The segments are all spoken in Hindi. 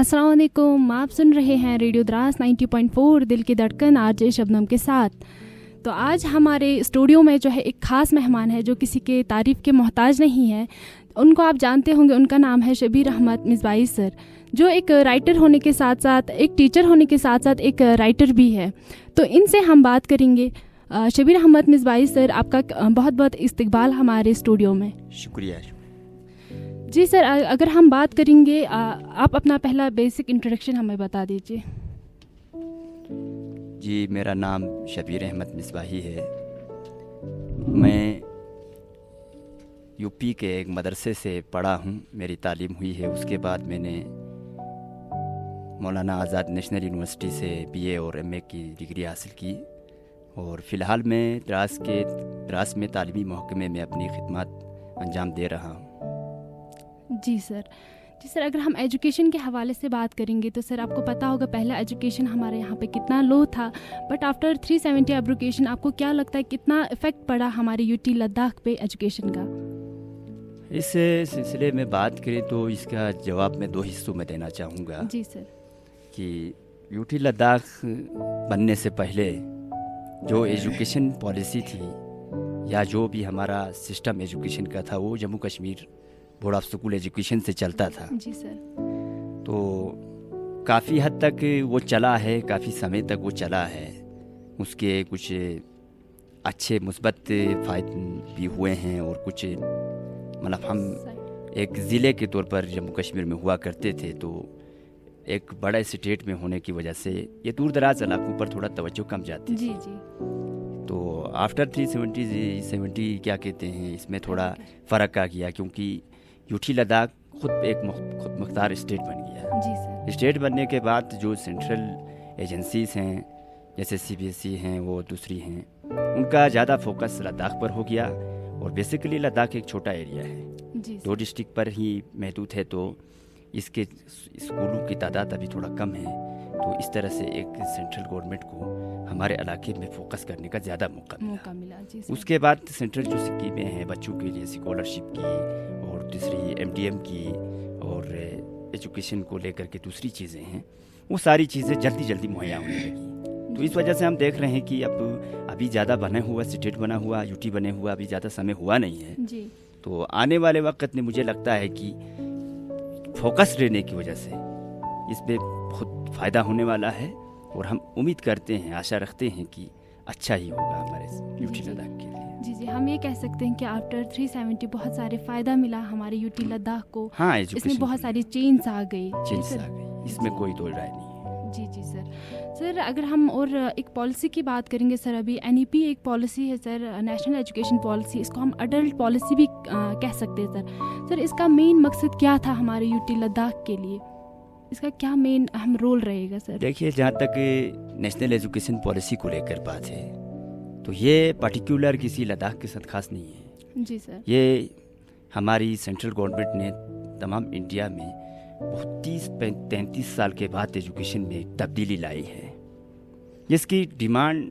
अस्सलाम वालेकुम। आप सुन रहे हैं रेडियो द्रास 90.4 दिल की धड़कन आरजे शबनम के साथ। तो आज हमारे स्टूडियो में जो है एक ख़ास मेहमान है जो किसी के तारीफ़ के मोहताज नहीं है। उनको आप जानते होंगे, उनका नाम है शबीर अहमद मिसबाही सर, जो एक राइटर होने के साथ साथ, एक टीचर होने के साथ साथ एक राइटर भी है। तो इनसे हम बात करेंगे। शबीर अहमद मिसबाही सर, आपका बहुत बहुत इस्तकबाल हमारे स्टूडियो में। शुक्रिया जी सर, अगर हम बात करेंगे, आप अपना पहला बेसिक इंट्रोडक्शन हमें बता दीजिए। जी, मेरा नाम शबीर अहमद मिसबाही है। मैं यूपी के एक मदरसे से पढ़ा हूँ, मेरी तालीम हुई है। उसके बाद मैंने मौलाना आज़ाद नेशनल यूनिवर्सिटी से बीए और एमए की डिग्री हासिल की और फ़िलहाल मैं द्रास में तालीमी महकमे में अपनी खिदमत अंजाम दे रहा हूँ। जी सर, अगर हम एजुकेशन के हवाले से बात करेंगे तो सर आपको पता होगा पहला एजुकेशन हमारे यहाँ पे कितना लो था, बट आफ्टर 370 एब्रोगेशन आपको क्या लगता है कितना इफ़ेक्ट पड़ा हमारे यूटी लद्दाख पे एजुकेशन का? इस सिलसिले में बात करें तो इसका जवाब मैं 2 हिस्सों में देना चाहूँगा। जी सर। कि यूटी लद्दाख बनने से पहले जो एजुकेशन पॉलिसी थी या जो भी हमारा सिस्टम एजुकेशन का था वो Jammu Kashmir board of school education से चलता था। जी सर। तो काफ़ी हद तक वो चला है, काफ़ी समय तक वो चला है। उसके कुछ अच्छे मुस्बत फ़ायदे भी हुए हैं और कुछ मतलब हम एक ज़िले के तौर पर जम्मू कश्मीर में हुआ करते थे, तो एक बड़ा स्टेट में होने की वजह से ये दूर दराज इलाकों पर थोड़ा तवज्जो कम जाती जी थी। जी। तो आफ्टर 370 क्या कहते हैं, इसमें थोड़ा फ़र्क आ गया क्योंकि यूटी लद्दाख खुद एक खुद मुख्तार स्टेट बन गया। जी सर। स्टेट बनने के बाद जो सेंट्रल एजेंसीज़ हैं जैसे CBSE हैं, वो दूसरी हैं, उनका ज़्यादा फोकस लद्दाख पर हो गया। और बेसिकली लद्दाख एक छोटा एरिया है, जी 2 डिस्ट्रिक्ट पर ही महदूद है, तो इसके स्कूलों की तादाद अभी थोड़ा कम है। तो इस तरह से एक सेंट्रल गवर्नमेंट को हमारे इलाके में फोकस करने का ज़्यादा मौका मिला। जी सर। उसके बाद सेंट्रल जो स्कीमें हैं बच्चों के लिए, स्कॉलरशिप की और दूसरी MDM की और एजुकेशन को लेकर के दूसरी चीज़ें हैं, वो सारी चीज़ें जल्दी जल्दी मुहैया होने लगी। तो इस वजह से हम देख रहे हैं कि अभी ज़्यादा बना हुआ स्टेट बना हुआ, यूटी बने हुआ अभी ज़्यादा समय हुआ नहीं है जी। तो आने वाले वक्त में मुझे लगता है कि फोकस रहने की वजह से इस पर बहुत फ़ायदा होने वाला है और हम उम्मीद करते हैं, आशा रखते हैं कि अच्छा ही होगा हमारे यूटी लद्दाख के लिए। जी, हम ये कह सकते हैं कि आफ्टर 370 बहुत सारे फ़ायदा मिला हमारे यूटी लद्दाख को। हाँ, इसमें बहुत सारी चेंज आ गई। इसमें कोई दो राय नहीं है। जी सर, अगर हम और एक पॉलिसी की बात करेंगे सर, अभी NEP एक पॉलिसी है सर, नेशनल एजुकेशन पॉलिसी, इसको हम अडल्ट पॉलिसी भी कह सकते हैं सर। इसका मेन मकसद क्या था हमारे यूटी लद्दाख के लिए? इसका क्या मेन अहम रोल रहेगा सर? देखिए, जहाँ तक नेशनल एजुकेशन पॉलिसी को लेकर बात है तो ये पर्टिकुलर किसी लद्दाख के साथ खास नहीं है। जी सर। ये हमारी सेंट्रल गवर्नमेंट ने तमाम इंडिया में 30-33 साल के बाद एजुकेशन में एक तब्दीली लाई है, जिसकी डिमांड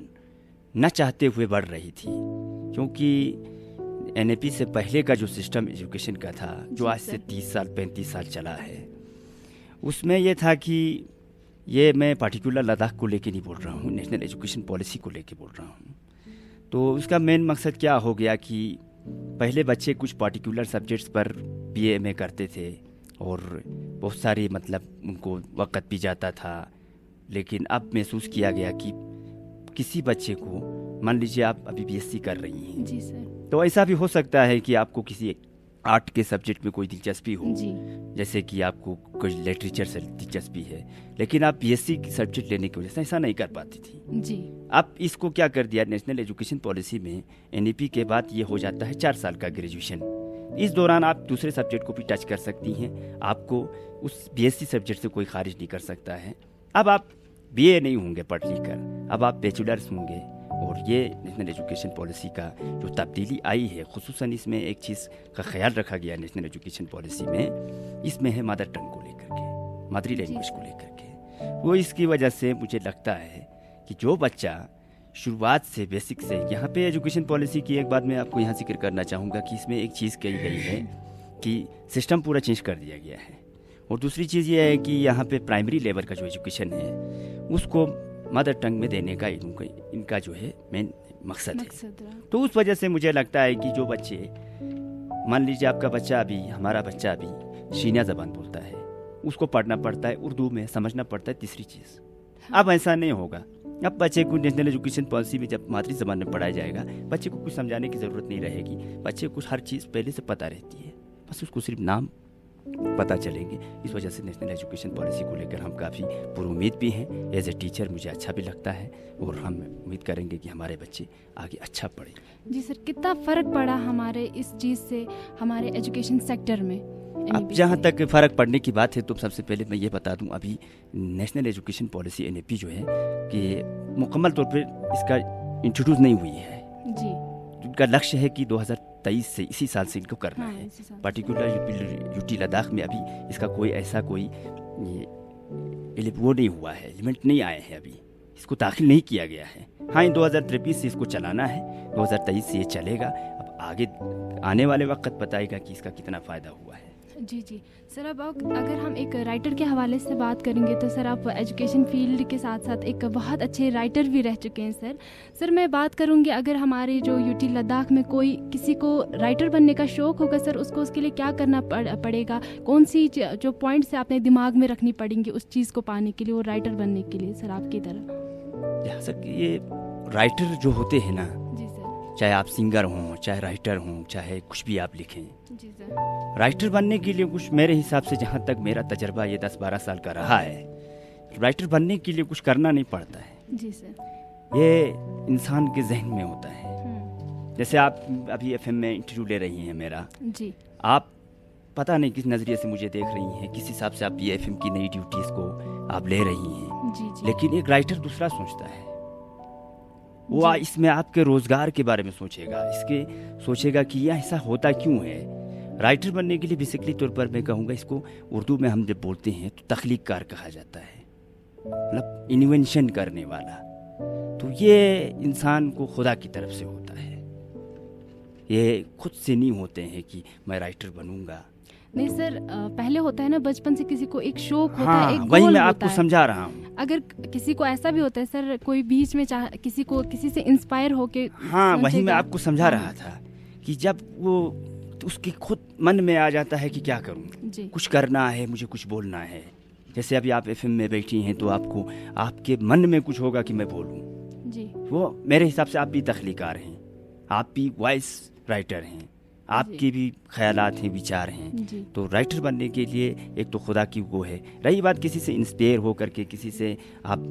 न चाहते हुए बढ़ रही थी। क्योंकि NEP से पहले का जो सिस्टम एजुकेशन का था, जो आज से 30 साल 35 साल चला है, उसमें यह था कि ये मैं पर्टिकुलर लद्दाख को लेके नहीं बोल रहा हूँ, नेशनल एजुकेशन पॉलिसी को लेके बोल रहा हूँ। तो उसका मेन मकसद क्या हो गया कि पहले बच्चे कुछ पर्टिकुलर सब्जेक्ट्स पर BA में करते थे और बहुत सारी मतलब उनको वक़्त भी जाता था, लेकिन अब महसूस किया गया कि किसी बच्चे को, मान लीजिए आप अभी BSc कर रही हैं, जी सर, तो ऐसा भी हो सकता है कि आपको किसी आर्ट के सब्जेक्ट में कोई दिलचस्पी हो, जी, जैसे कि आपको कोई लिटरेचर से दिलचस्पी है, लेकिन आप BSc की सब्जेक्ट लेने की वजह से ऐसा नहीं कर पाती थी। जी। अब इसको क्या कर दिया नेशनल एजुकेशन पॉलिसी में, NEP के बाद ये हो जाता है 4 साल का ग्रेजुएशन। इस दौरान आप दूसरे सब्जेक्ट को भी टच कर सकती हैं, आपको उस BSc सब्जेक्ट से कोई खारिज नहीं कर सकता है। अब आप BA नहीं होंगे पढ़ लिख कर, अब आप बैचलर्स होंगे। और ये नेशनल एजुकेशन पॉलिसी का जो तब्दीली आई है, खुसूसन इसमें एक चीज़ का ख्याल रखा गया नेशनल एजुकेशन पॉलिसी में, इसमें है मदर टंग को लेकर के, मदरी लैंग्वेज को लेकर के। वो इसकी वजह से मुझे लगता है कि जो बच्चा शुरुआत से, बेसिक से, यहाँ पे एजुकेशन पॉलिसी की एक बात मैं आपको यहाँ जिक्र करना चाहूँगा कि इसमें एक चीज़ कही गई है कि सिस्टम पूरा चेंज कर दिया गया है और दूसरी चीज़ ये है कि यहाँ पे प्राइमरी लेवल का जो एजुकेशन है उसको मदर टंग में देने का इनका जो है मेन मकसद है। तो उस वजह से मुझे लगता है कि जो बच्चे, मान लीजिए आपका बच्चा अभी, हमारा बच्चा अभी शीनिया ज़बान बोलता है, उसको पढ़ना पड़ता है उर्दू में, समझना पड़ता है तीसरी चीज़। अब ऐसा नहीं होगा। अब बच्चे को नेशनल एजुकेशन पॉलिसी में जब मातृ ज़बान में पढ़ाया जाएगा, बच्चे को कुछ समझाने की ज़रूरत नहीं रहेगी। बच्चे को हर चीज़ पहले से पता रहती है, बस उसको सिर्फ नाम पता चलेंगे। इस वजह से नेशनल एजुकेशन पॉलिसी को लेकर हम काफ़ी पुरुमीद भी हैं। एज ए टीचर मुझे अच्छा भी लगता है और हम उम्मीद करेंगे कि हमारे बच्चे आगे अच्छा पढ़ें। जी सर, कितना फ़र्क पड़ा हमारे इस चीज़ से हमारे एजुकेशन सेक्टर में? अब जहाँ तक फ़र्क पड़ने की बात है तो सबसे पहले मैं ये बता दूँ, अभी नेशनल एजुकेशन पॉलिसी NAP जो है कि मुकम्मल तौर पर इसका इंट्रोड्यूस नहीं हुई है जी। उनका लक्ष्य है कि 2023 से, इसी साल से इनको करना है। पर्टिकुलर यूटी लद्दाख में अभी इसका कोई ऐसा कोई वो नहीं हुआ है, एलिमेंट नहीं आए हैं, अभी इसको दाखिल नहीं किया गया है। हाँ, इन 2023 से इसको चलाना है, 2023 से ये चलेगा। अब आगे आने वाले वक्त बताएगा कि इसका कितना फ़ायदा हुआ है। जी जी सर, अब अगर हम एक राइटर के हवाले से बात करेंगे तो सर आप एजुकेशन फील्ड के साथ साथ एक बहुत अच्छे राइटर भी रह चुके हैं सर मैं बात करूंगी, अगर हमारे जो यूटी लद्दाख में कोई किसी को राइटर बनने का शौक़ होगा सर, उसको उसके लिए क्या करना पड़ेगा? कौन सी जो पॉइंट्स आपने दिमाग में रखनी पड़ेंगी उस चीज़ को पाने के लिए, वो राइटर बनने के लिए सर आपकी तरह? सर ये राइटर जो होते हैं ना, जी सर, चाहे आप सिंगर हों, चाहे राइटर हों, चाहे कुछ भी आप लिखें, जी सर, राइटर बनने के लिए कुछ, मेरे हिसाब से जहाँ तक मेरा तजर्बा ये 10-12 साल का रहा है, राइटर बनने के लिए कुछ करना नहीं पड़ता है। जी सर, ये इंसान के जहन में होता है। जैसे आप अभी FM में इंटरव्यू ले रही हैं मेरा, जी, आप पता नहीं किस नज़रिए से मुझे देख रही हैं, किस हिसाब से आप ये FM की नई ड्यूटीज़ को आप ले रही हैं, जी जी। लेकिन एक राइटर दूसरा सोचता है। वो इसमें आपके रोज़गार के बारे में सोचेगा, इसके सोचेगा कि यह ऐसा होता क्यों है। राइटर बनने के लिए बेसिकली तौर पर मैं कहूँगा, इसको उर्दू में हम जब बोलते हैं तो तख्लीक़कार कहा जाता है, मतलब इन्वेंशन करने वाला। तो ये इंसान को खुदा की तरफ से होता है, ये खुद से नहीं होते हैं कि मैं राइटर बनूंगा। नहीं सर, पहले होता है ना, बचपन से किसी को एक शौक होता है, एक गोल वही मैं होता आपको है। समझा रहा हूँ। अगर किसी को ऐसा भी होता है सर, कोई बीच में किसी से इंस्पायर होके, हाँ, वही मैं आपको समझा रहा था कि जब वो तो उसके खुद मन में आ जाता है कि क्या करूँ, कुछ करना है, मुझे कुछ बोलना है। जैसे अभी आप FM में बैठी हैं तो आपको आपके मन में कुछ होगा कि मैं बोलूँ जी। वो मेरे हिसाब से आप भी तख्लीकार हैं, आप भी वॉइस राइटर हैं, आपके भी ख्यालात हैं, विचार हैं। तो राइटर बनने के लिए एक तो खुदा की वो है, रही बात किसी से इंस्पायर होकर के, किसी से आप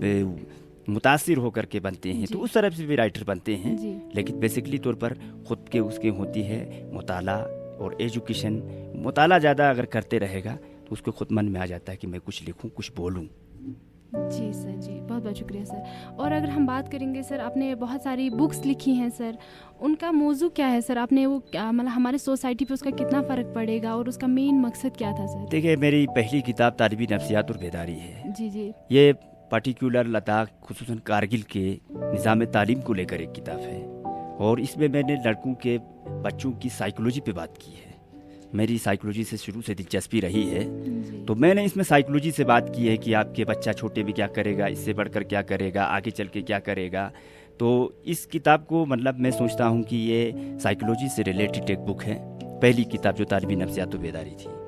मुतासिर होकर के बनते हैं तो उस तरफ से भी राइटर बनते हैं। लेकिन बेसिकली तौर पर खुद के उसके होती है मुताला और एजुकेशन। मुताला ज़्यादा अगर करते रहेगा तो उसको खुद मन में आ जाता है कि मैं कुछ लिखूं, कुछ बोलूं। जी सर, जी बहुत बहुत शुक्रिया सर। और अगर हम बात करेंगे सर, आपने बहुत सारी बुक्स लिखी हैं सर, उनका मौजू क्या है सर? आपने वो क्या, मतलब हमारे सोसाइटी पे उसका कितना फ़र्क पड़ेगा और उसका मेन मकसद क्या था सर? देखिए, मेरी पहली किताब तालिबी नफ्सियात और बेदारी है। जी जी। ये पर्टिकुलर लद्दाख खुसूसन कारगिल के निज़ाम तालीम को लेकर एक किताब है और इसमें मैंने लड़कों के बच्चों की साइकोलॉजी पे बात की है। मेरी साइकोलॉजी से शुरू से दिलचस्पी रही है, तो मैंने इसमें साइकोलॉजी से बात की है कि आपके बच्चा छोटे में क्या करेगा, इससे बढ़कर क्या करेगा, आगे चल के क्या करेगा। तो इस किताब को मतलब मैं सोचता हूँ कि ये साइकोलॉजी से रिलेटेड एक बुक है, पहली किताब जो तालिबी नफ्सियात और बेदारी थी।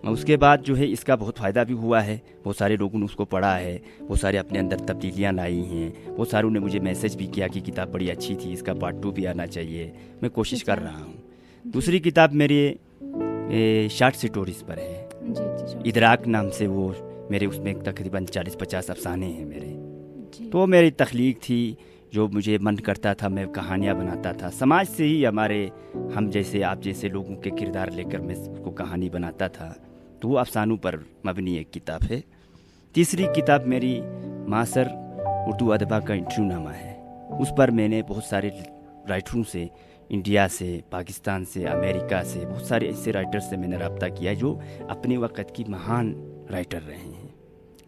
उसके बाद जो है इसका बहुत फ़ायदा भी हुआ है, बहुत सारे लोगों ने उसको पढ़ा है, बहुत सारे अपने अंदर तब्दीलियाँ लाई हैं, बहुत सारों ने मुझे मैसेज भी किया कि किताब बड़ी अच्छी थी, इसका पार्ट 2 भी आना चाहिए। मैं कोशिश कर रहा हूँ। दूसरी किताब मेरी शॉर्ट स्टोरीज पर है, इदराक नाम से। वो मेरे उसमें तकरीबन 40-50 अफसाने हैं मेरे। तो मेरी तख्लीक थी, जो मुझे मन करता था मैं कहानियाँ बनाता था, समाज से ही हमारे हम जैसे आप जैसे लोगों के किरदार लेकर मैं उसको कहानी बनाता था। तो वो अफसानों पर मबनी एक किताब है। तीसरी किताब मेरी मासर उर्दू अदबा का इंटरव्यूनामा है। उस पर मैंने बहुत सारे राइटरों से, इंडिया से, पाकिस्तान से, अमेरिका से, बहुत सारे ऐसे राइटर से मैंने रब्ता किया जो अपने वक़्त की महान राइटर रहे हैं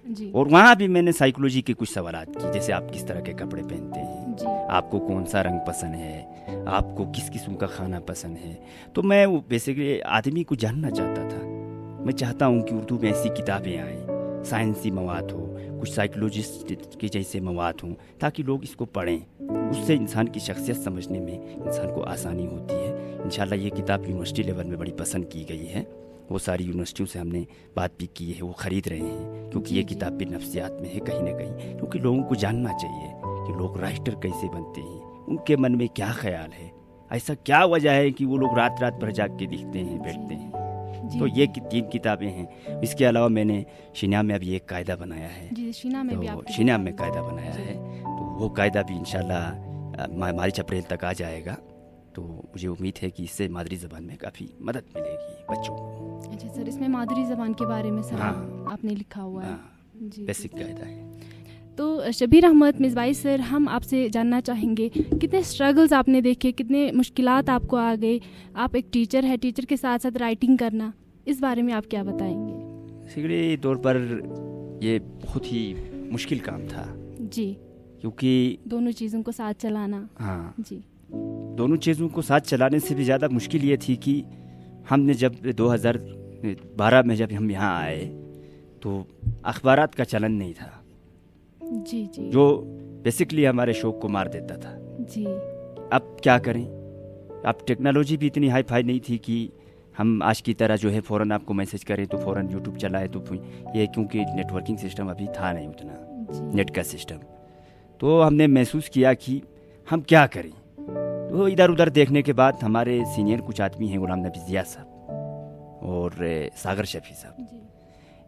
जी। और वहाँ भी मैंने साइकोलॉजी के कुछ सवालात की, जैसे आप किस तरह के कपड़े पहनते हैं जी, आपको कौन सा रंग पसंद है, आपको किस किस्म का खाना पसंद है। तो मैं वो बेसिकली आदमी को जानना चाहता था। मैं चाहता हूँ कि उर्दू में ऐसी किताबें आएँ, साइंसी मवाद हो, कुछ साइकोलॉजिस्ट के जैसे मवाद हों, ताकि लोग इसको पढ़ें। उससे इंसान की शख्सियत समझने में इंसान को आसानी होती है। इंशाल्लाह ये किताब यूनिवर्सिटी लेवल में बड़ी पसंद की गई है। वो सारी यूनिवर्सिटियों से हमने बात भी की है, वो ख़रीद रहे हैं, क्योंकि ये किताब भी नफ्सियात में है कहीं ना कहीं। क्योंकि लोगों को जानना चाहिए कि लोग राइटर कैसे बनते हैं, उनके मन में क्या ख्याल है, ऐसा क्या वजह है कि वो लोग रात रात भर जाग के लिखते हैं, बैठते हैं। तो ये 3 किताबें हैं। इसके अलावा मैंने शीना में अभी एक कायदा बनाया है। जी, शीना में भी आपकी शीना में कायदा बनाया है, तो वो कायदा भी इंशाल्लाह मार्च अप्रैल तक आ जाएगा। तो मुझे उम्मीद है कि इससे मादरी ज़बान में काफ़ी मदद मिलेगी बच्चों को। अच्छा सर, इसमें मादरी ज़बान के बारे में सर हाँ, आपने लिखा हुआ है। जी, बेसिक कायदा है। तो शबीर अहमद मिसबाई सर, हम आपसे जानना चाहेंगे कितने स्ट्रगल्स आपने देखे, कितने मुश्किलात आपको आ गए। आप एक टीचर है, टीचर के साथ साथ राइटिंग करना, इस बारे में आप क्या बताएंगे? सिगड़ी तौर पर ये बहुत ही मुश्किल काम था जी, क्योंकि दोनों चीज़ों को साथ चलाना। हाँ जी, दोनों चीज़ों को साथ चलाने से भी ज़्यादा मुश्किल ये थी कि हमने जब 2012 में जब हम यहाँ आए तो अखबारात का चलन नहीं था। जी जी, जो बेसिकली हमारे शौक को मार देता था। जी, अब क्या करें, अब टेक्नोलॉजी भी इतनी हाई फाई नहीं थी कि हम आज की तरह जो है फ़ौरन आपको मैसेज करें तो फ़ौरन यूट्यूब चलाए। तो ये क्योंकि नेटवर्किंग सिस्टम अभी था नहीं उतना, नेट का सिस्टम। तो हमने महसूस किया कि हम क्या करें। तो इधर उधर देखने के बाद हमारे सीनियर कुछ आदमी हैं, गुलाम नबी ज़िया साहब और सागर शफी साहब,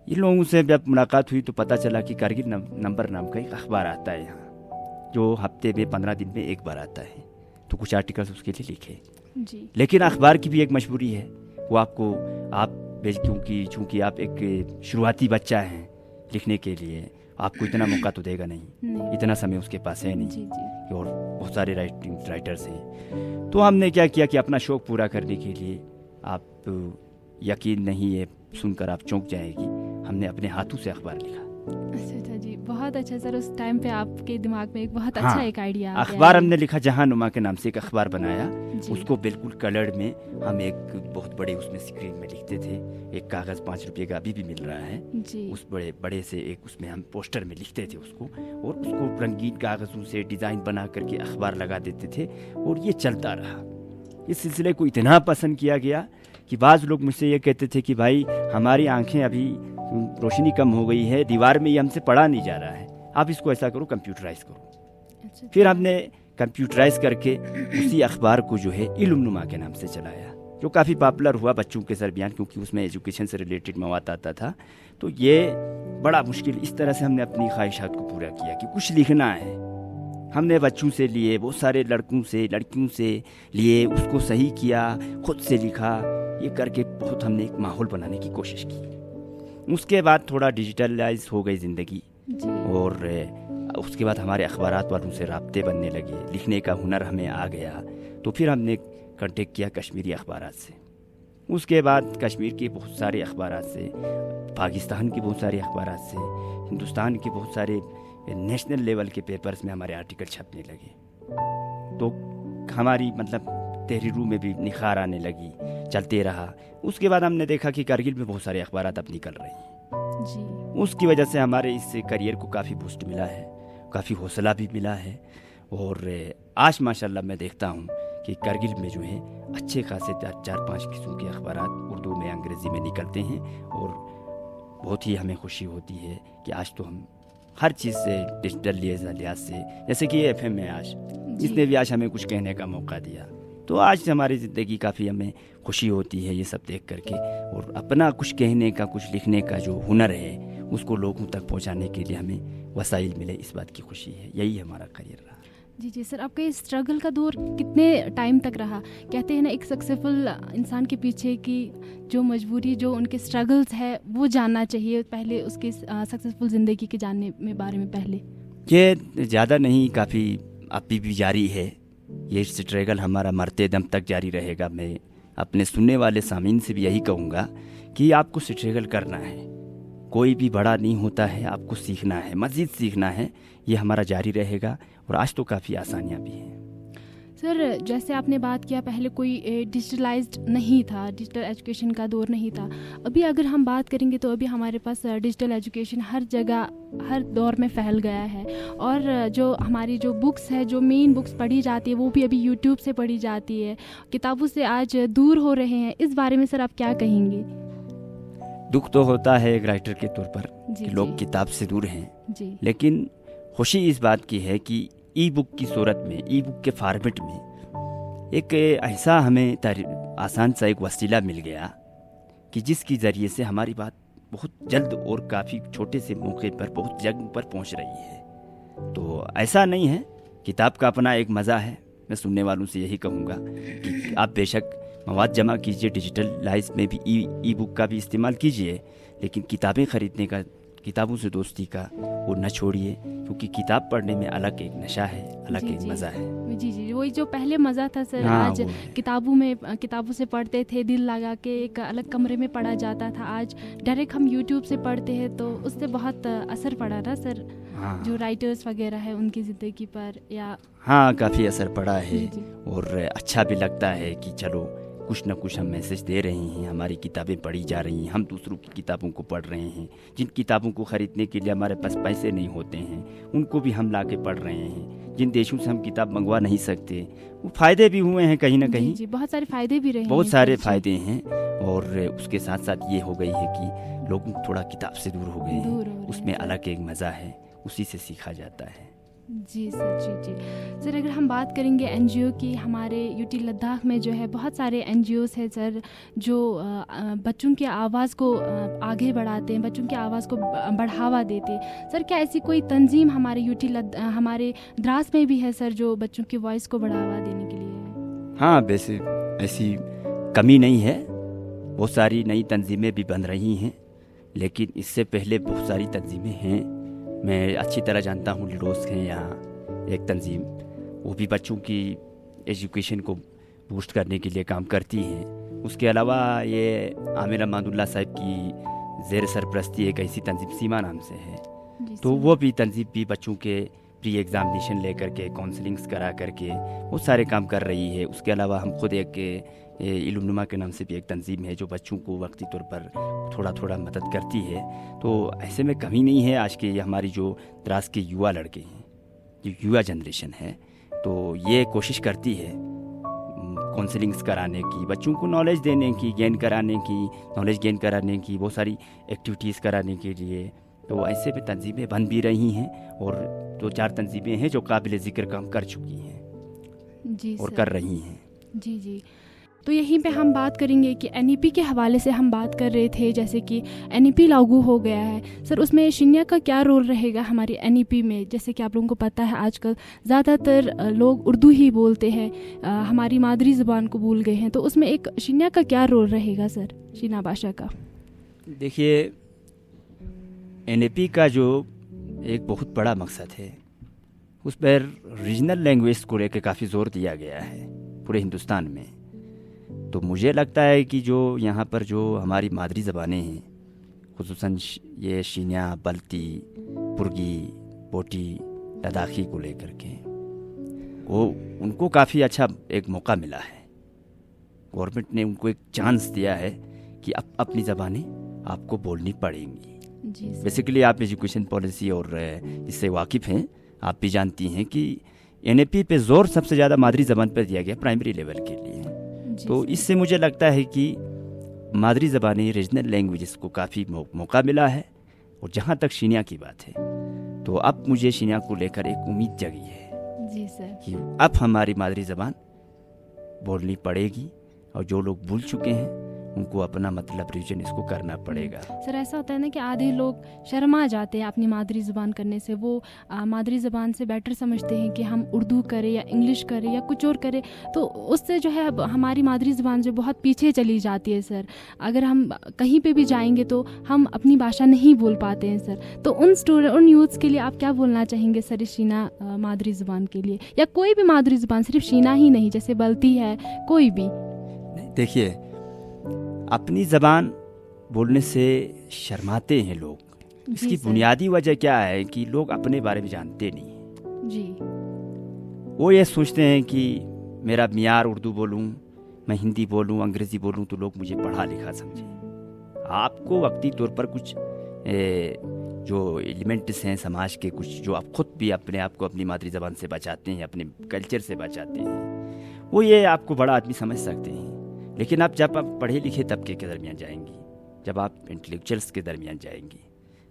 इन लोगों से जब मुलाकात हुई तो पता चला कि कारगिल नंबर नाम का एक अखबार आता है यहाँ, जो हफ्ते में 15 दिन में एक बार आता है। तो कुछ आर्टिकल्स उसके लिए लिखे जी। लेकिन अखबार की भी एक मजबूरी है, वो आपको चूँकि आप एक शुरुआती बच्चा हैं, लिखने के लिए आपको इतना मौका तो देगा नहीं, इतना समय उसके पास है नहीं। जी, जी। और बहुत सारे राइटर्स हैं। तो हमने क्या किया कि अपना शौक़ पूरा करने के लिए, आप यकीन नहीं है सुनकर आप चौंक जाएगी, हमने अपने हाथों से अखबार लिखा। अच्छा जी, बहुत अच्छा सर। उस टाइम पे आपके दिमाग में एक बहुत अच्छा एक आइडिया आ गया। अखबार हमने लिखा, जहानुमा के नाम से एक अखबार बनाया। उसको बिल्कुल कलर्ड में हम एक बहुत बड़े उसमें स्क्रीन में लिखते थे। एक कागज़ 5 रुपये का अभी भी मिल रहा है जी। उस बड़े से एक उसमें हम पोस्टर में लिखते थे उसको, और उसको रंगीन कागज़ों से डिज़ाइन बना करके अखबार लगा देते थे, और ये चलता रहा। इस सिलसिले को इतना पसंद किया गया कि बाज़ लोग मुझसे ये कहते थे कि भाई हमारी आंखें अभी रोशनी कम हो गई है, दीवार में ये हमसे पढ़ा नहीं जा रहा है, आप इसको ऐसा करो, कंप्यूटराइज करो। अच्छा। फिर हमने कंप्यूटराइज करके उसी अखबार को जो है इल्मुनुमा के नाम से चलाया, जो काफ़ी पॉपुलर हुआ बच्चों के दरमियान, क्योंकि उसमें एजुकेशन से रिलेटेड मवाद आता था। तो ये बड़ा मुश्किल, इस तरह से हमने अपनी ख्वाहिशात को पूरा किया कि कुछ लिखना है। हमने बच्चों से लिए, बहुत सारे लड़कों से लड़कियों से लिए, उसको सही किया, खुद से लिखा, ये करके बहुत हमने एक माहौल बनाने की कोशिश की। उसके बाद थोड़ा डिजिटलाइज हो गई ज़िंदगी, और उसके बाद हमारे अखबारात वालों से राब्ते बनने लगे, लिखने का हुनर हमें आ गया। तो फिर हमने कांटेक्ट किया कश्मीरी अखबारात से, उसके बाद कश्मीर के बहुत सारे अखबारात से, पाकिस्तान के बहुत सारे अखबारात से, हिंदुस्तान के बहुत सारे नेशनल लेवल के पेपर्स में हमारे आर्टिकल छपने लगे। तो हमारी तहरीरों में भी निखार आने लगी, चलते रहा। उसके बाद हमने देखा कि कारगिल में बहुत सारे अखबारात अब निकल रहे हैं जी। उसकी वजह से हमारे इस करियर को काफ़ी बूस्ट मिला है, काफ़ी हौसला भी मिला है। और आज माशाल्लाह मैं देखता हूँ कि कारगिल में जो है अच्छे खासे 4-5 किस्म के अखबारात उर्दू में, अंग्रेज़ी में निकलते हैं, और बहुत ही हमें खुशी होती है कि आज तो हम हर चीज़ से डिजिटल लिहाज से, जैसे कि FM है आज, इसने भी आज हमें कुछ कहने का मौका दिया। तो आज हमारी ज़िंदगी काफ़ी हमें खुशी होती है ये सब देख करके, और अपना कुछ कहने का, कुछ लिखने का जो हुनर है उसको लोगों तक पहुंचाने के लिए हमें वसाइल मिले, इस बात की खुशी है। यही हमारा करियर रहा। जी जी सर, आपका इस स्ट्रगल का दौर कितने टाइम तक रहा? कहते हैं ना, एक सक्सेसफुल इंसान के पीछे की जो मजबूरी, जो उनके स्ट्रगल्स है, वो जानना चाहिए पहले, उसके सक्सेसफुल ज़िंदगी के जानने में बारे में पहले। ये ज़्यादा नहीं, काफ़ी अभी भी जारी है ये स्ट्रगल, हमारा मरते दम तक जारी रहेगा। मैं अपने सुनने वाले सामीन से भी यही कहूँगा कि आपको स्ट्रगल करना है, कोई भी बड़ा नहीं होता है, आपको सीखना है, मज़ीद सीखना है, ये हमारा जारी रहेगा। और आज तो काफ़ी आसानियाँ भी हैं। सर जैसे आपने बात किया पहले कोई डिजिटलाइज्ड नहीं था, डिजिटल एजुकेशन का दौर नहीं था। अभी अगर हम बात करेंगे तो अभी हमारे पास डिजिटल एजुकेशन हर जगह हर दौर में फैल गया है, और जो हमारी जो बुक्स है, जो मेन बुक्स पढ़ी जाती है वो भी अभी यूट्यूब से पढ़ी जाती है, किताबों से आज दूर हो रहे हैं। इस बारे में सर आप क्या कहेंगे? दुख तो होता है एक राइटर के तौर पर जी, कि लोग जी। किताब से दूर हैं, जी लेकिन खुशी इस बात की है कि ई बुक की सूरत में, ई बुक के फॉर्मेट में एक ऐसा हमें आसान सा एक वसीला मिल गया कि जिसकी ज़रिए से हमारी बात बहुत जल्द और काफ़ी छोटे से मौके पर बहुत जगह पर पहुंच रही है। तो ऐसा नहीं है, किताब का अपना एक मज़ा है। मैं सुनने वालों से यही कहूँगा कि आप बेशक मवाद जमा कीजिए, डिजिटलाइज में भी ई बुक का भी इस्तेमाल कीजिए, लेकिन किताबें ख़रीदने का, किताबों से दोस्ती का वो न छोड़िए, क्योंकि किताब पढ़ने में अलग एक नशा है, अलग जी, एक जी। मज़ा है। जी जी, वही जो पहले मज़ा था सर, हाँ, आज वो है। किताबों से पढ़ते थे, दिल लगा के एक अलग कमरे में पढ़ा जाता था। आज डायरेक्ट हम यूट्यूब से पढ़ते हैं, तो उससे बहुत असर पड़ा ना सर, हाँ जो राइटर्स वगैरह है उनकी ज़िंदगी पर, या हाँ, काफ़ी असर पड़ा है। जी, जी। और अच्छा भी लगता है कि चलो कुछ ना कुछ हम मैसेज दे रहे हैं, हमारी किताबें पढ़ी जा रही हैं, हम दूसरों की किताबों को पढ़ रहे हैं। जिन किताबों को ख़रीदने के लिए हमारे पास पैसे नहीं होते हैं, उनको भी हम ला के पढ़ रहे हैं। जिन देशों से हम किताब मंगवा नहीं सकते, वो फ़ायदे भी हुए हैं कहीं ना जी कहीं। जी, बहुत सारे फ़ायदे भी रहे हैं। बहुत सारे जी, फ़ायदे हैं, और उसके साथ साथ ये हो गई है कि लोग थोड़ा किताब से दूर हो गए दूर हो हैं। रहे हैं, उसमें सर। अलग एक मज़ा है, उसी से सीखा जाता है। जी सर, जी जी। सर अगर हम बात करेंगे एनजीओ की, हमारे यूटी लद्दाख में जो है बहुत सारे एनजीओस हैं सर, जो बच्चों की आवाज़ को आगे बढ़ाते हैं, बच्चों की आवाज़ को बढ़ावा देते हैं। सर क्या ऐसी कोई तंजीम हमारे हमारे द्रास में भी है सर, जो बच्चों की वॉइस को बढ़ावा देने के लिए है? हाँ, वैसे ऐसी कमी नहीं है, बहुत सारी नई तंजीमें भी बन रही हैं, लेकिन इससे पहले बहुत सारी तंजीमें हैं। मैं अच्छी तरह जानता हूँ, लिडोस हैं यहाँ एक तंजीम, वो भी बच्चों की एजुकेशन को बूस्ट करने के लिए काम करती हैं। उसके अलावा ये आमिर अमानुल्लाह साहब की ज़ेर सरपरस्ती एक ऐसी तंजीम सीमा नाम से है, जी तो सर। वो भी तंजीम भी बच्चों के प्री एग्ज़ामिनेशन लेकर के, काउंसलिंग्स करा करके बहुत सारे काम कर रही है। उसके अलावा हम खुद एक इल्मुनुमा के नाम से भी एक तंजीम है, जो बच्चों को वक्ती तौर पर थोड़ा थोड़ा मदद करती है। तो ऐसे में कमी नहीं है। आज के हमारी जो द्रास के युवा लड़के हैं, जो युवा जनरेशन है, तो ये कोशिश करती है काउंसलिंग्स कराने की, बच्चों को नॉलेज देने की, नॉलेज गेन कराने की, बहुत सारी एक्टिविटीज़ कराने के लिए। तो ऐसे में तंजीमें बन भी रही हैं, और 2-4 तंजीमें हैं जो काबिल ज़िक्र काम कर चुकी हैं जी और सर। कर रही हैं। जी जी। तो यहीं पे हम बात करेंगे कि एनईपी के हवाले से हम बात कर रहे थे, जैसे कि एनईपी लागू हो गया है सर, उसमें शिन्या का क्या रोल रहेगा हमारी एनईपी में? जैसे कि आप लोगों को पता है आजकल ज़्यादातर लोग उर्दू ही बोलते हैं, हमारी मादरी ज़ुबान को भूल गए हैं, तो उसमें एक शिन्या का क्या रोल रहेगा सर, शीना बादशाह का? देखिए, एनईपी का जो एक बहुत बड़ा मकसद है, उस पर रीजनल लैंग्वेज को लेकर काफ़ी ज़ोर दिया गया है पूरे हिंदुस्तान में। तो मुझे लगता है कि जो यहाँ पर जो हमारी मादरी ज़बानें हैं, खुसूसन ये शीन्या, बल्ती, पुर्गी, बोटी, लद्दाखी को लेकर के, वो उनको काफ़ी अच्छा एक मौका मिला है। गवर्नमेंट ने उनको एक चांस दिया है कि अब अपनी ज़बानें आपको बोलनी पड़ेंगी। जी सर। बेसिकली आप एजुकेशन पॉलिसी और इससे वाकिफ़ हैं, आप भी जानती हैं कि एनईपी पे जोर सबसे ज़्यादा मादरी ज़बान पर दिया गया प्राइमरी लेवल के लिए। तो सर। इससे मुझे लगता है कि मादरी ज़बानी रीजनल लैंग्वेजेस को काफ़ी मौका मिला है। और जहाँ तक शीनिया की बात है, तो अब मुझे शीनिया को लेकर एक उम्मीद जगी है जी सर। कि अब हमारी मादरी ज़बान बोलनी पड़ेगी, और जो लोग भूल चुके हैं उनको अपना मतलब रिविजन इसको करना पड़ेगा। सर ऐसा होता है ना कि आधे लोग शर्मा जाते हैं अपनी मादरी ज़ुबान करने से, वो मादरी ज़ुबान से बेटर समझते हैं कि हम उर्दू करें या इंग्लिश करें या कुछ और करें, तो उससे जो है हमारी मादरी ज़ुबान जो बहुत पीछे चली जाती है सर। अगर हम कहीं पे भी जाएंगे तो हम अपनी भाषा नहीं बोल पाते हैं सर। तो उन यूथ्स के लिए आप क्या बोलना चाहेंगे सर, इस शीना मादरी ज़ुबान के लिए, या कोई भी मादरी ज़ुबान, सिर्फ शीना ही नहीं, जैसे बल्ती है, कोई भी? देखिए, अपनी ज़बान बोलने से शर्माते हैं लोग। इसकी बुनियादी वजह क्या है कि लोग अपने बारे में जानते नहीं हैं। जी। वो ये सोचते हैं कि मेरा मियार उर्दू बोलूँ, मैं हिंदी बोलूँ, अंग्रेज़ी बोलूँ तो लोग मुझे पढ़ा लिखा समझें। आपको वक्ती तौर पर कुछ जो एलिमेंट्स हैं समाज के, कुछ जो आप खुद भी अपने आप को अपनी मादरी ज़बान से बचाते हैं, अपने कल्चर से बचाते हैं, वो ये आपको बड़ा आदमी समझ सकते हैं। लेकिन जब आप पढ़े लिखे तबके के दरमियान जाएंगी, जब आप इंटेलेक्चुअल्स के दरमियान जाएंगी,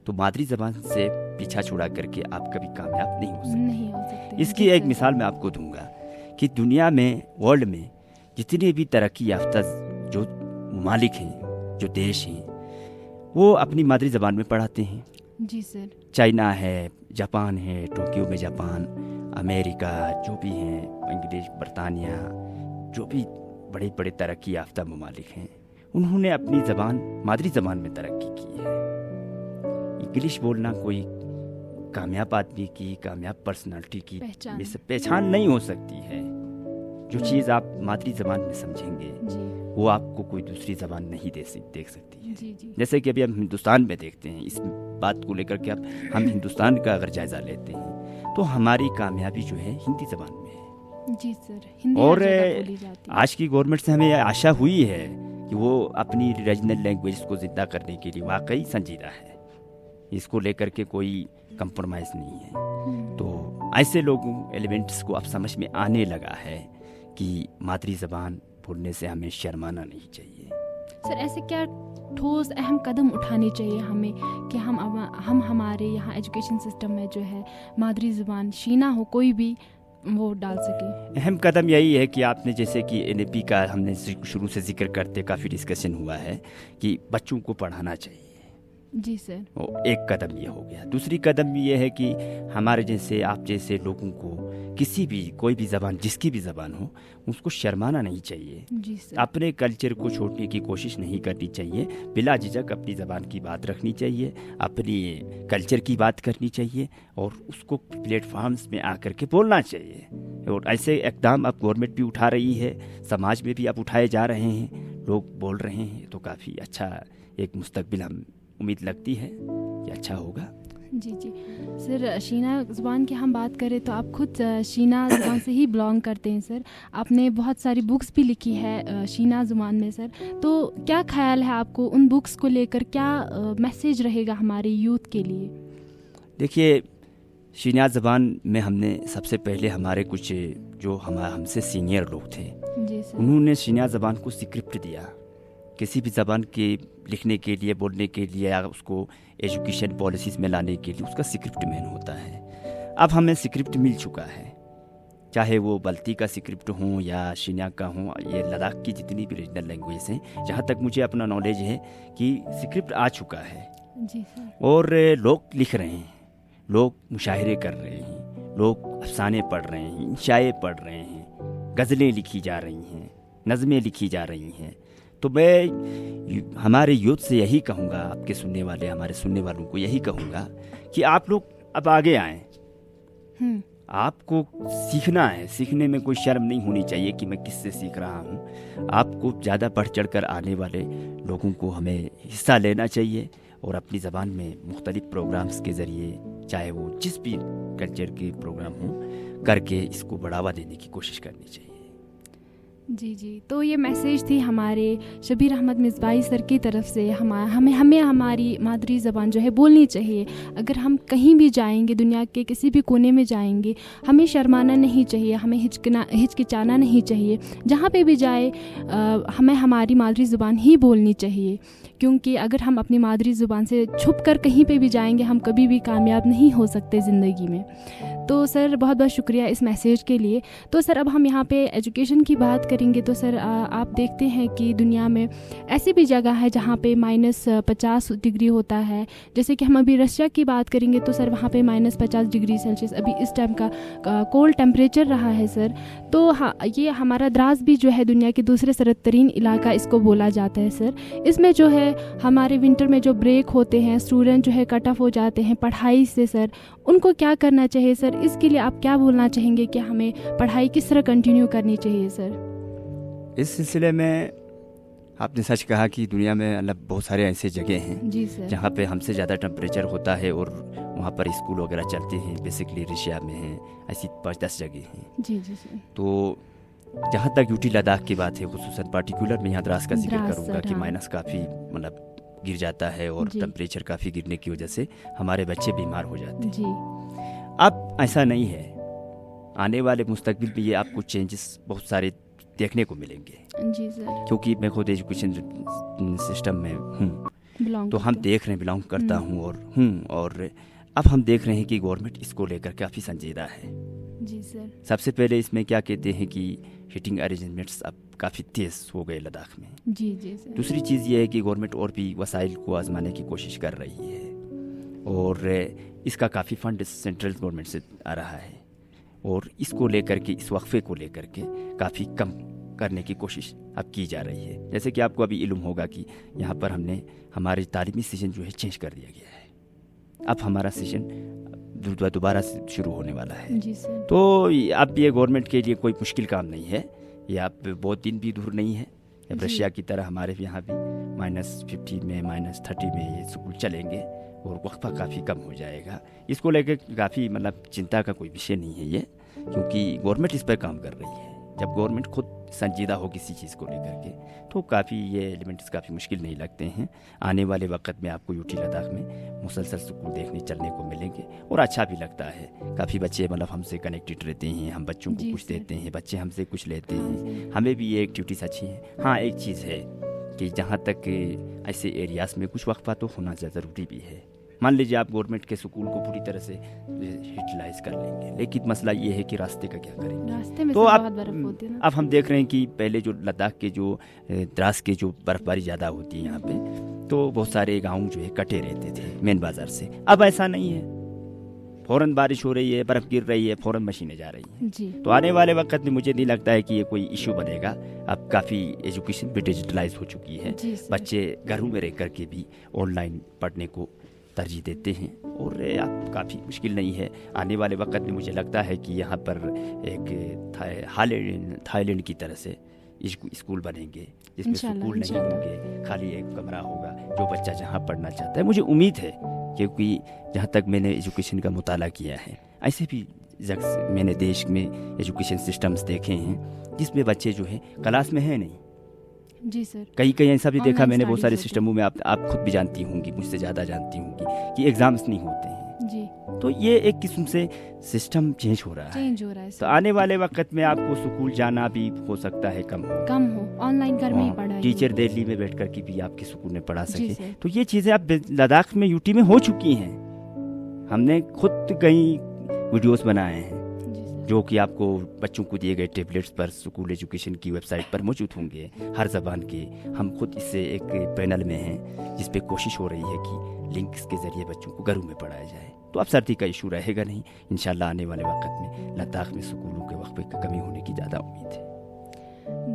तो मादरी ज़बान से पीछा छुड़ा करके आप कभी कामयाब नहीं हो सकते। इसकी एक मिसाल मैं आपको दूंगा कि दुनिया में, वर्ल्ड में जितने भी तरक्की याफ्ता जो ममालिक हैं, जो देश हैं, वो अपनी मादरी ज़बान में पढ़ाते हैं। जी सर। चाइना है, जापान है, टोक्यो में जापान, अमेरिका, जो भी हैं, इंग्लिश, बरतानिया, जो भी बड़े बड़े तरक्की याफ्ता ममालिक हैं, उन्होंने अपनी ज़बान, मादरी ज़बान में तरक्की की है। इंग्लिश बोलना कोई कामयाब आदमी की, कामयाब पर्सनालिटी की पहचान नहीं हो सकती है। जो चीज़ आप मादरी ज़बान में समझेंगे वो आपको कोई दूसरी ज़बान नहीं देख सकती है। जी। जैसे कि अभी हम हिंदुस्तान में देखते हैं, इस बात को लेकर के अब हम हिंदुस्तान का अगर जायज़ा लेते हैं तो हमारी कामयाबी जो है हिंदी ज़बान में है। जी सर। हिंदी और आज की गवर्नमेंट से हमें आशा हुई है कि वो अपनी रीजनल लैंग्वेज को ज़िंदा करने के लिए वाकई संजीदा है। इसको लेकर के कोई कंप्रोमाइज़ नहीं है। तो ऐसे लोगों एलिमेंट्स को अब समझ में आने लगा है कि मादरी ज़बान बोलने से हमें शर्माना नहीं चाहिए। सर, ऐसे क्या ठोस अहम कदम उठाने चाहिए हमें कि हम हमारे यहाँ एजुकेशन सिस्टम में जो है मादरी ज़बान शीना हो कोई भी वो डाल सके? अहम कदम यही है कि आपने जैसे कि NAP का हमने शुरू से जिक्र करते काफ़ी डिस्कशन हुआ है कि बच्चों को पढ़ाना चाहिए। जी सर। एक कदम ये हो गया। दूसरी कदम ये है कि हमारे जैसे, आप जैसे लोगों को किसी भी, कोई भी ज़बान, जिसकी भी ज़बान हो, उसको शर्माना नहीं चाहिए। जी सर। अपने कल्चर को छोड़ने की कोशिश नहीं करनी चाहिए। बिला झिझक अपनी ज़बान की बात रखनी चाहिए, अपनी कल्चर की बात करनी चाहिए और उसको प्लेटफॉर्म्स में आकर के बोलना चाहिए। और ऐसे इक़दाम अब गवर्नमेंट भी उठा रही है, समाज में भी अब उठाए जा रहे हैं, लोग बोल रहे हैं, तो काफ़ी अच्छा एक मुस्तकबिल हम उम्मीद लगती है कि अच्छा होगा। जी जी सर। शीना ज़ुबान की हम बात करें तो आप खुद शीना ज़ुबान से ही बिलोंग करते हैं सर। आपने बहुत सारी बुक्स भी लिखी है शीना ज़ुबान में सर। तो क्या ख्याल है आपको उन बुक्स को लेकर, क्या मैसेज रहेगा हमारे यूथ के लिए? देखिए, शीना ज़ुबान में हमने सबसे पहले हमारे कुछ जो हमसे सीनियर लोग थे, जी सर, उन्होंने शीना ज़ुबान को स्क्रिप्ट दिया। किसी भी ज़बान के लिखने के लिए, बोलने के लिए या उसको एजुकेशन पॉलिसीज़ में लाने के लिए उसका स्क्रिप्ट मेन होता है। अब हमें स्क्रिप्ट मिल चुका है, चाहे वो बल्ती का स्क्रिप्ट हो या शीना का हो, ये लद्दाख की जितनी भी रीजनल लैंग्वेज हैं, जहाँ तक मुझे अपना नॉलेज है कि स्क्रिप्ट आ चुका है। जी सर। और लोग लिख रहे हैं, लोग मुशायरे कर रहे हैं, लोग अफसाने पढ़ रहे हैं, इंशाए पढ़ रहे हैं, गज़लें लिखी जा रही हैं, नज़में लिखी जा रही हैं। तो मैं हमारे यूथ से यही कहूँगा, आपके सुनने वाले, हमारे सुनने वालों को यही कहूँगा कि आप लोग अब आगे आएँ। आपको सीखना है, सीखने में कोई शर्म नहीं होनी चाहिए कि मैं किससे सीख रहा हूँ। आपको ज़्यादा बढ़ चढ़ कर आने वाले लोगों को हमें हिस्सा लेना चाहिए और अपनी ज़बान में मुख्तलिफ प्रोग्राम्स के ज़रिए, चाहे वो जिस भी कल्चर के प्रोग्राम हों, करके इसको बढ़ावा देने की कोशिश करनी चाहिए। जी जी। तो ये मैसेज थी हमारे शबीर अहमद मिसबाही सर की तरफ से। हमें हमारी मादरी ज़बान जो है बोलनी चाहिए। अगर हम कहीं भी जाएंगे, दुनिया के किसी भी कोने में जाएंगे, हमें शर्माना नहीं चाहिए, हमें हिचकिचाना नहीं चाहिए। जहाँ पे भी जाए हमें हमारी मादरी ज़ुबान ही बोलनी चाहिए, क्योंकि अगर हम अपनी मादरी ज़ुबान से छुप कर कहीं पे भी जाएंगे, हम कभी भी कामयाब नहीं हो सकते ज़िंदगी में। तो सर बहुत बहुत शुक्रिया इस मैसेज के लिए। तो सर अब हम यहाँ पे एजुकेशन की बात करेंगे। तो सर आप देखते हैं कि दुनिया में ऐसी भी जगह है जहाँ पे -50 डिग्री होता है। जैसे कि हम अभी रशिया की बात करेंगे तो सर वहाँ पे -50 डिग्री सेल्सियस अभी इस टाइम का कोल्ड टेम्परेचर रहा है सर। तो हाँ, ये हमारा द्रास भी जो है दुनिया के दूसरे सरद तरीन इलाका इसको बोला जाता है सर। इसमें जो है हमारे विंटर में जो ब्रेक होते हैं, स्टूडेंट जो है कट ऑफ हो जाते हैं पढ़ाई से सर, उनको क्या करना चाहिए सर? इसके लिए आप क्या बोलना चाहेंगे कि हमें पढ़ाई किस तरह कंटिन्यू करनी चाहिए सर? इस सिलसिले में आपने सच कहा कि दुनिया में मतलब बहुत सारे ऐसे जगह हैं जी सर, जहाँ पे हमसे ज़्यादा टेम्परेचर होता है और वहाँ पर स्कूल वगैरह चलते हैं। बेसिकली रशिया में हैं, ऐसी 5-10 जगह हैं। जी जी सर। तो जहाँ तक यूटी लद्दाख की बात है, खुसूसन पार्टिकुलर मैं यहाँ द्रास का जिक्र द्रास, करूँगा कि हाँ। माइनस काफ़ी मतलब गिर जाता है और जी। टेम्परेचर काफ़ी गिरने की वजह से हमारे बच्चे बीमार हो जाते हैं। जी अब ऐसा नहीं है, आने वाले मुस्तकबिल में ये आपको चेंजेस बहुत सारे देखने को मिलेंगे, जी सर, क्योंकि मैं खुद एजुकेशन सिस्टम में हूँ, बिलोंग तो हम देख रहे हैं, बिलोंग करता हूँ और अब हम देख रहे हैं कि गवर्नमेंट इसको लेकर काफ़ी संजीदा है। जी सर, सबसे पहले इसमें क्या कहते हैं कि हीटिंग अरेंजमेंट्स अब काफ़ी तेज़ हो गए लद्दाख में। जी जी सर, दूसरी चीज़ ये है कि गवर्नमेंट और भी वसाइल को आजमाने की कोशिश कर रही है और इसका काफ़ी फंड सेंट्रल गवर्नमेंट से आ रहा है और इसको लेकर के, इस वक्फे को लेकर के काफ़ी कम करने की कोशिश अब की जा रही है। जैसे कि आपको अभी इल्म होगा कि यहाँ पर हमने हमारे तालीमी सेशन जो है चेंज कर दिया गया है। अब हमारा सेशन दोबारा से शुरू होने वाला है। जी सर, तो अब ये गवर्नमेंट के लिए कोई मुश्किल काम नहीं है, ये आप बहुत दिन भी दूर नहीं है। अब जी। रशिया की तरह हमारे यहाँ भी -50 में -30 में ये स्कूल चलेंगे और वक्फा काफ़ी कम हो जाएगा। इसको लेकर काफ़ी मतलब चिंता का कोई विषय नहीं है ये, क्योंकि गवर्नमेंट इस पर काम कर रही है। जब गवर्नमेंट खुद संजीदा हो किसी चीज़ को लेकर के, तो काफ़ी ये एलिमेंट्स काफ़ी मुश्किल नहीं लगते हैं। आने वाले वक्त में आपको यूटी लद्दाख में मुसलसल स्कूल देखने चलने को मिलेंगे और अच्छा भी लगता है। काफ़ी बच्चे मतलब हमसे कनेक्टेड रहते हैं, हम बच्चों को जी कुछ सर। देते हैं, बच्चे हमसे कुछ लेते हाँ हैं, हमें भी ये एक्टिविटीज़ अच्छी हैं। हाँ, एक चीज़ है कि जहाँ तक ऐसे एरियाज़ में कुछ वक्फा तो होना ज़रूरी भी है। मान लीजिए आप गवर्नमेंट के स्कूल को पूरी तरह से यूटिलाइज कर लेंगे, लेकिन मसला ये है कि रास्ते का क्या करेंगे। रास्ते में तो सर अब बहुत बर्फ होती है ना। अब हम देख रहे हैं कि पहले जो लद्दाख के जो द्रास के जो बर्फबारी ज़्यादा होती है यहाँ पे, तो बहुत सारे गांव जो है कटे रहते थे मेन बाज़ार से। अब ऐसा नहीं है, फ़ौरन बारिश हो रही है, बर्फ़ गिर रही है, फ़ौरन मशीनें जा रही हैं। जी तो आने वाले वक्त में मुझे नहीं लगता है कि ये कोई इशू बनेगा। अब काफ़ी एजुकेशन भी डिजिटलाइज हो चुकी है, जी सर, बच्चे घरों में रह कर के भी ऑनलाइन पढ़ने को तरजीह देते हैं और अब काफ़ी मुश्किल नहीं है। आने वाले वक्त में मुझे लगता है कि यहाँ पर एक थाईलैंड की तरह से स्कूल बनेंगे, जिसमें इंशाल्लाह, स्कूल नहीं इंशाल्लाह। होंगे, खाली एक कमरा होगा, जो बच्चा जहाँ पढ़ना चाहता है। मुझे उम्मीद है, क्योंकि जहाँ तक मैंने एजुकेशन का मुताला किया है, ऐसे भी मैंने देश में एजुकेशन सिस्टम्स देखे हैं जिसमें बच्चे जो है क्लास में है नहीं। जी सर, कहीं कहीं ऐसा भी देखा Online मैंने बहुत सारे studies होती सिस्टमों में, आप खुद भी जानती होंगी, मुझसे ज़्यादा जानती होंगी कि एग्ज़ाम्स नहीं होते हैं। जी तो ये एक किस्म से सिस्टम चेंज हो रहा है। चेंज हो रहा है तो सर, आने वाले वक्त में आपको स्कूल जाना भी हो सकता है कम हो। कम हो, ऑनलाइन घर में ही पढ़ाई टीचर हो। दिल्ली में बैठ कर के भी आपके स्कूल में पढ़ा जी सके। सर। तो ये चीज़ें अब लद्दाख में, यूटी में हो चुकी हैं। हमने खुद कई वीडियोस बनाए हैं जी सर, जो कि आपको बच्चों को दिए गए टेबलेट्स पर स्कूल एजुकेशन की वेबसाइट पर मौजूद होंगे, हर ज़बान के। हम खुद इससे एक पैनल में हैं जिस पे कोशिश हो रही है कि लिंक्स के ज़रिए बच्चों को घरों में पढ़ाया जाए। तो अब सर्दी का इशू रहेगा नहीं इंशाल्लाह। आने वाले वक्त में लद्दाख में स्कूलों के वक्फे की कमी होने की ज़्यादा उम्मीद है।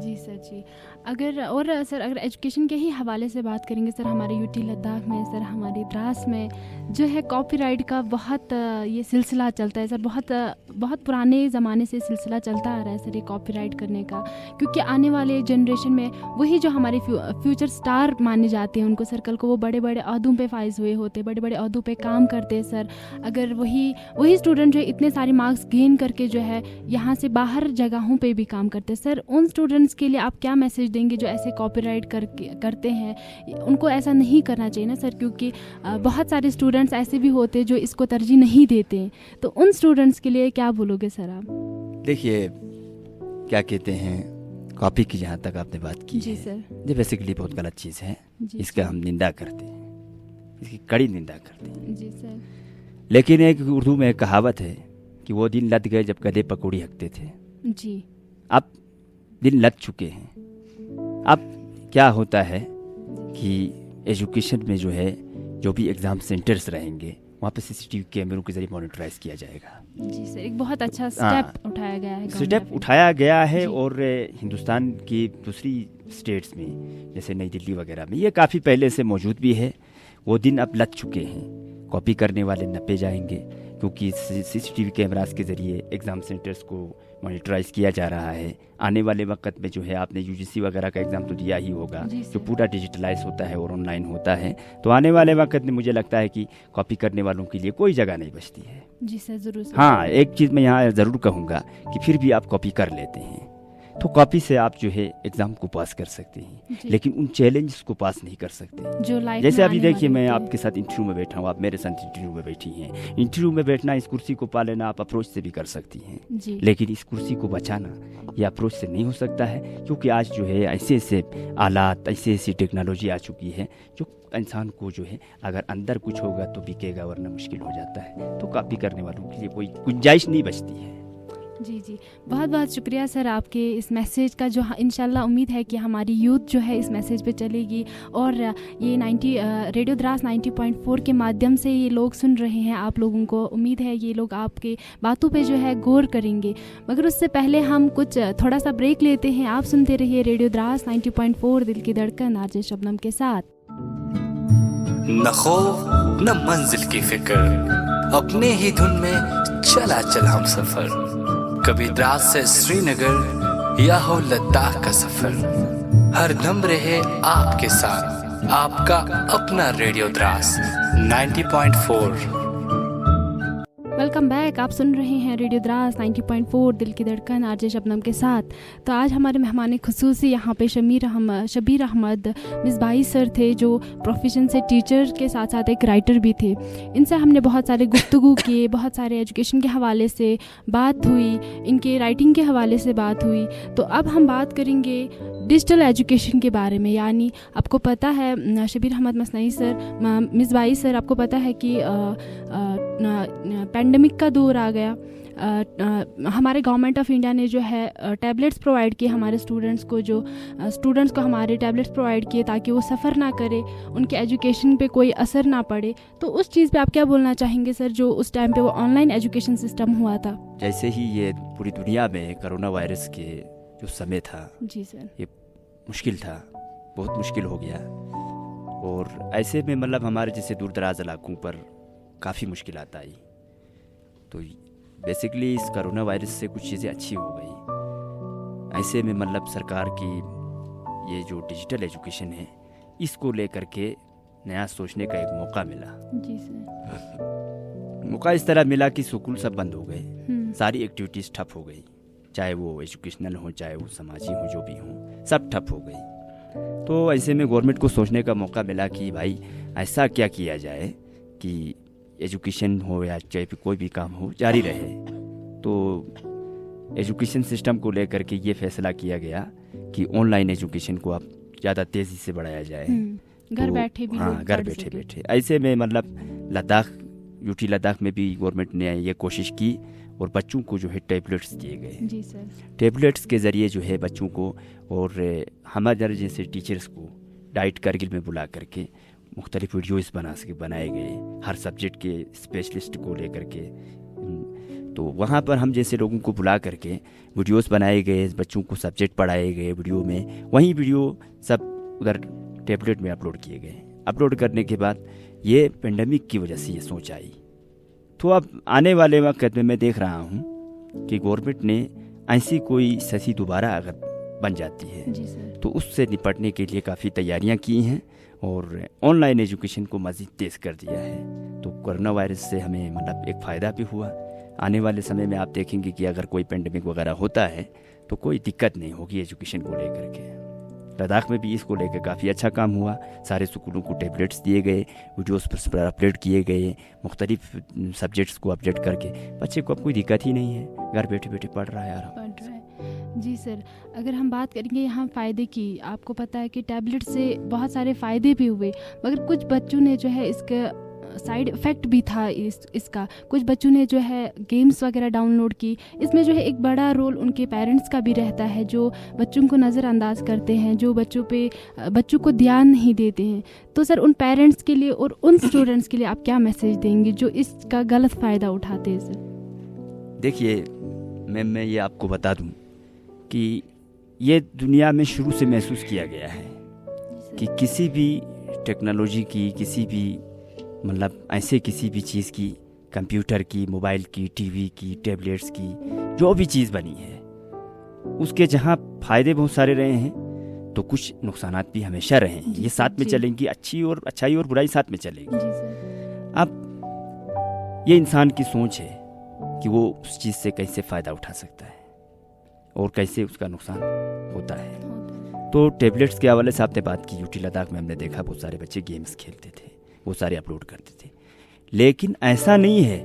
जी सर जी। अगर एजुकेशन के ही हवाले से बात करेंगे सर, हमारे यूटी लद्दाख में सर, हमारी द्रास में जो है कॉपीराइट का बहुत ये सिलसिला चलता है सर। बहुत पुराने ज़माने से सिलसिला चलता आ रहा है सर ये कॉपीराइट करने का, क्योंकि आने वाले जनरेशन में वही जो हमारे फ्यूचर स्टार माने जाते हैं, उनको सर कल को वो बड़े बड़े अहदों पे फाइज हुए होते, बड़े बड़े अहदों पे काम करते हैं सर। अगर वही स्टूडेंट जो है इतने सारे मार्क्स गेन करके जो है यहाँ से बाहर जगहों पे भी काम करते हैं सर, उन स्टूडेंट्स के लिए आप क्या मैसेज देंगे जो ऐसे कॉपीराइट करते हैं? उनको ऐसा नहीं करना चाहिए ना सर, क्योंकि बहुत सारे स्टूडेंट्स ऐसे भी होते हैं जो इसको तरजीह नहीं देते हैं। तो उन स्टूडेंट्स के लिए क्या बोलोगे सर आप? देखिए, क्या कहते हैं, कॉपी की जहाँ तक आपने बात की जी है, सर, ये बेसिकली बहुत गलत चीज़ है। जी इसका हम निंदा करते हैं, इसकी कड़ी निंदा करते हैं। जी सर, लेकिन एक उर्दू में एक कहावत है कि वो दिन लद गए जब गधे पकौड़ी हकते थे। जी अब दिन लग चुके हैं। अब क्या होता है कि एजुकेशन में जो है, जो भी एग्ज़ाम सेंटर्स रहेंगे वहाँ पे सीसीटीवी कैमरों के जरिए मॉनिटराइज किया जाएगा। जी सर, एक बहुत अच्छा स्टेप उठाया गया है, स्टेप उठाया गया है। जी। और हिंदुस्तान की दूसरी स्टेट्स में जैसे नई दिल्ली वगैरह में ये काफ़ी पहले से मौजूद भी है। वो दिन अब लग चुके हैं, कॉपी करने वाले नपे जाएंगे, क्योंकि सीसीटीवी कैमरास के ज़रिए एग्ज़ाम सेंटर्स को मॉनिटराइज किया जा रहा है। आने वाले वक्त में जो है, आपने यूजीसी वगैरह का एग्ज़ाम तो दिया ही होगा, जी जो सर। पूरा डिजिटलाइज होता है और ऑनलाइन होता है। तो आने वाले वक्त में मुझे लगता है कि कॉपी करने वालों के लिए कोई जगह नहीं बचती है। जी सर, ज़रूर सर। हाँ, एक चीज़ मैं यहाँ ज़रूर कहूँगा कि फिर भी आप कॉपी कर लेते हैं, तो कॉपी से आप जो है एग्ज़ाम को पास कर सकते हैं, लेकिन उन चैलेंजेस को पास नहीं कर सकते जो लाइफ जैसे में अभी आने देखिए वाले मैं होते हैं। आपके साथ इंटरव्यू में बैठा हूँ, आप मेरे साथ इंटरव्यू में बैठी हैं। इंटरव्यू में बैठना, इस कुर्सी को पा लेना आप अप्रोच से भी कर सकती हैं, जी लेकिन इस कुर्सी को बचाना ये अप्रोच से नहीं हो सकता है, क्योंकि आज जो है ऐसे ऐसे आलात, ऐसी ऐसी टेक्नोलॉजी आ चुकी है जो इंसान को जो है अगर अंदर कुछ होगा तो बिकेगा, वरना मुश्किल हो जाता है। तो कॉपी करने वालों के लिए कोई गुंजाइश नहीं बचती है। जी जी, बहुत बहुत शुक्रिया सर आपके इस मैसेज का, जो इंशाल्लाह उम्मीद है कि हमारी यूथ जो है इस मैसेज पे चलेगी और ये रेडियो द्रास 90.4 के माध्यम से ये लोग सुन रहे हैं। आप लोगों को उम्मीद है ये लोग आपके बातों पे जो है गौर करेंगे। मगर उससे पहले हम कुछ थोड़ा सा ब्रेक लेते हैं। आप सुनते रहिए रेडियो द्रास 90.4 दिल की धड़कन आरजे शबनम के साथ। न खौफ न मंजिल की फिक्र, अपने ही धुन में चला चल हम सफर, कभी द्रास से श्रीनगर या हो लद्दाख का सफर, हर दम रहे आपके साथ आपका अपना रेडियो द्रास 90.4। वेलकम बैक, आप सुन रहे हैं रेडियो द्रास 90.4 दिल की धड़कन आरजे शबनम के साथ। तो आज हमारे मेहमान खुसूसी यहाँ पे शबीर अहमद मिसबाही सर थे, जो प्रोफेशन से टीचर के साथ साथ एक राइटर भी थे। इनसे हमने बहुत सारे गुफ्तगू किए, बहुत सारे एजुकेशन के हवाले से बात हुई, इनके राइटिंग के हवाले से बात हुई। तो अब हम बात करेंगे डिजिटल एजुकेशन के बारे में। यानी आपको पता है शबीर अहमद मिसबाही सर, आपको पता है कि पैंडमिक का दौर आ गया। हमारे गवर्नमेंट ऑफ इंडिया ने जो है टैबलेट्स प्रोवाइड किए हमारे स्टूडेंट्स को हमारे टैबलेट्स प्रोवाइड किए ताकि वो सफ़र ना करे, उनके एजुकेशन पे कोई असर ना पड़े। तो उस चीज़ पे आप क्या बोलना चाहेंगे सर, जो उस टाइम पे वो ऑनलाइन एजुकेशन सिस्टम हुआ था? जैसे ही ये पूरी दुनिया में कोरोना वायरस के जो समय था, जी सर, ये मुश्किल था, बहुत मुश्किल हो गया। और ऐसे में मतलब हमारे जैसे दूर दराज इलाकों पर काफ़ी मुश्किलात आई। तो बेसिकली इस कोरोना वायरस से कुछ चीज़ें अच्छी हो गई। ऐसे में मतलब सरकार की ये जो डिजिटल एजुकेशन है, इसको लेकर के नया सोचने का एक मौका मिला। जी सर, मौका इस तरह मिला कि स्कूल सब बंद हो गए, सारी एक्टिविटीज़ ठप हो गई, चाहे वो एजुकेशनल हो चाहे वो समाजी हो, जो भी हो सब ठप हो गई। तो ऐसे में गवर्नमेंट को सोचने का मौका मिला कि भाई ऐसा क्या किया जाए कि एजुकेशन हो या चाहे कोई भी काम हो जारी रहे। तो एजुकेशन सिस्टम को लेकर के ये फैसला किया गया कि ऑनलाइन एजुकेशन को अब ज़्यादा तेज़ी से बढ़ाया जाए, घर बैठे भी। हाँ, घर बैठे बैठे। ऐसे में मतलब यूटी लद्दाख में भी गवर्नमेंट ने ये कोशिश की और बच्चों को जो है टैबलेट्स दिए गए। जी सर, टैबलेट्स के ज़रिए जो है बच्चों को और हमारे जैसे टीचर्स को डाइट कारगिल में बुला करके मुख्तलिफ वीडियोज़ बनाए गए, हर सब्जेक्ट के स्पेशलिस्ट को लेकर के। तो वहाँ पर हम जैसे लोगों को बुला करके वीडियोज़ बनाए गए, बच्चों को सब्जेक्ट पढ़ाए गए वीडियो में, वहीं वीडियो सब उधर टैबलेट में अपलोड किए गए। अपलोड करने के बाद ये पेंडेमिक की वजह से ये सोच आई। तो अब आने वाले वक्त में मैं देख रहा हूँ कि गवर्नमेंट ने ऐसी कोई स्थिति दोबारा अगर बन जाती है जी सर, तो उससे निपटने के लिए काफ़ी तैयारियां की हैं और ऑनलाइन एजुकेशन को मज़ीद तेज़ कर दिया है। तो कोरोना वायरस से हमें मतलब एक फ़ायदा भी हुआ। आने वाले समय में आप देखेंगे कि अगर कोई पेंडेमिक वगैरह होता है तो कोई दिक्कत नहीं होगी एजुकेशन को लेकर के। लद्दाख में भी इसको लेकर काफ़ी अच्छा काम हुआ, सारे स्कूलों को टैबलेट्स दिए गए, वीडियोस पर अपलोड किए गए, मुख्तलिफ सब्जेक्ट्स को अपडेट करके बच्चे को अब कोई दिक्कत ही नहीं है, घर बैठे बैठे पढ़ रहा है, आराम पढ़ रहा है। जी सर, अगर हम बात करेंगे यहाँ फ़ायदे की, आपको पता है कि टैबलेट से बहुत सारे फ़ायदे भी हुए, मगर कुछ बच्चों ने जो है इसका साइड इफ़ेक्ट भी था इसका। कुछ बच्चों ने जो है गेम्स वगैरह डाउनलोड की। इसमें जो है एक बड़ा रोल उनके पेरेंट्स का भी रहता है, जो बच्चों को नज़रअंदाज करते हैं, जो बच्चों को ध्यान नहीं देते हैं। तो सर उन पेरेंट्स के लिए और उन स्टूडेंट्स के लिए आप क्या मैसेज देंगे जो इसका गलत फ़ायदा उठाते हैं? सर देखिए मैं ये आपको बता दूं कि ये दुनिया में शुरू से महसूस किया गया है कि किसी भी टेक्नोलॉजी की, किसी भी मतलब ऐसे किसी भी चीज़ की, कंप्यूटर की, मोबाइल की, टीवी की, टैबलेट्स की, जो भी चीज़ बनी है उसके जहाँ फ़ायदे बहुत सारे रहे हैं तो कुछ नुकसानात भी हमेशा रहे हैं। ये साथ में चलेंगी, अच्छाई और बुराई साथ में चलेगी। अब ये इंसान की सोच है कि वो उस चीज़ से कैसे फ़ायदा उठा सकता है। और कैसे उसका नुकसान होता है। तो टैबलेट्स के हवाले से आपने बात की, यूटी लद्दाख में हमने देखा बहुत सारे बच्चे गेम्स खेलते थे, वो सारे अपलोड करते थे, लेकिन ऐसा नहीं है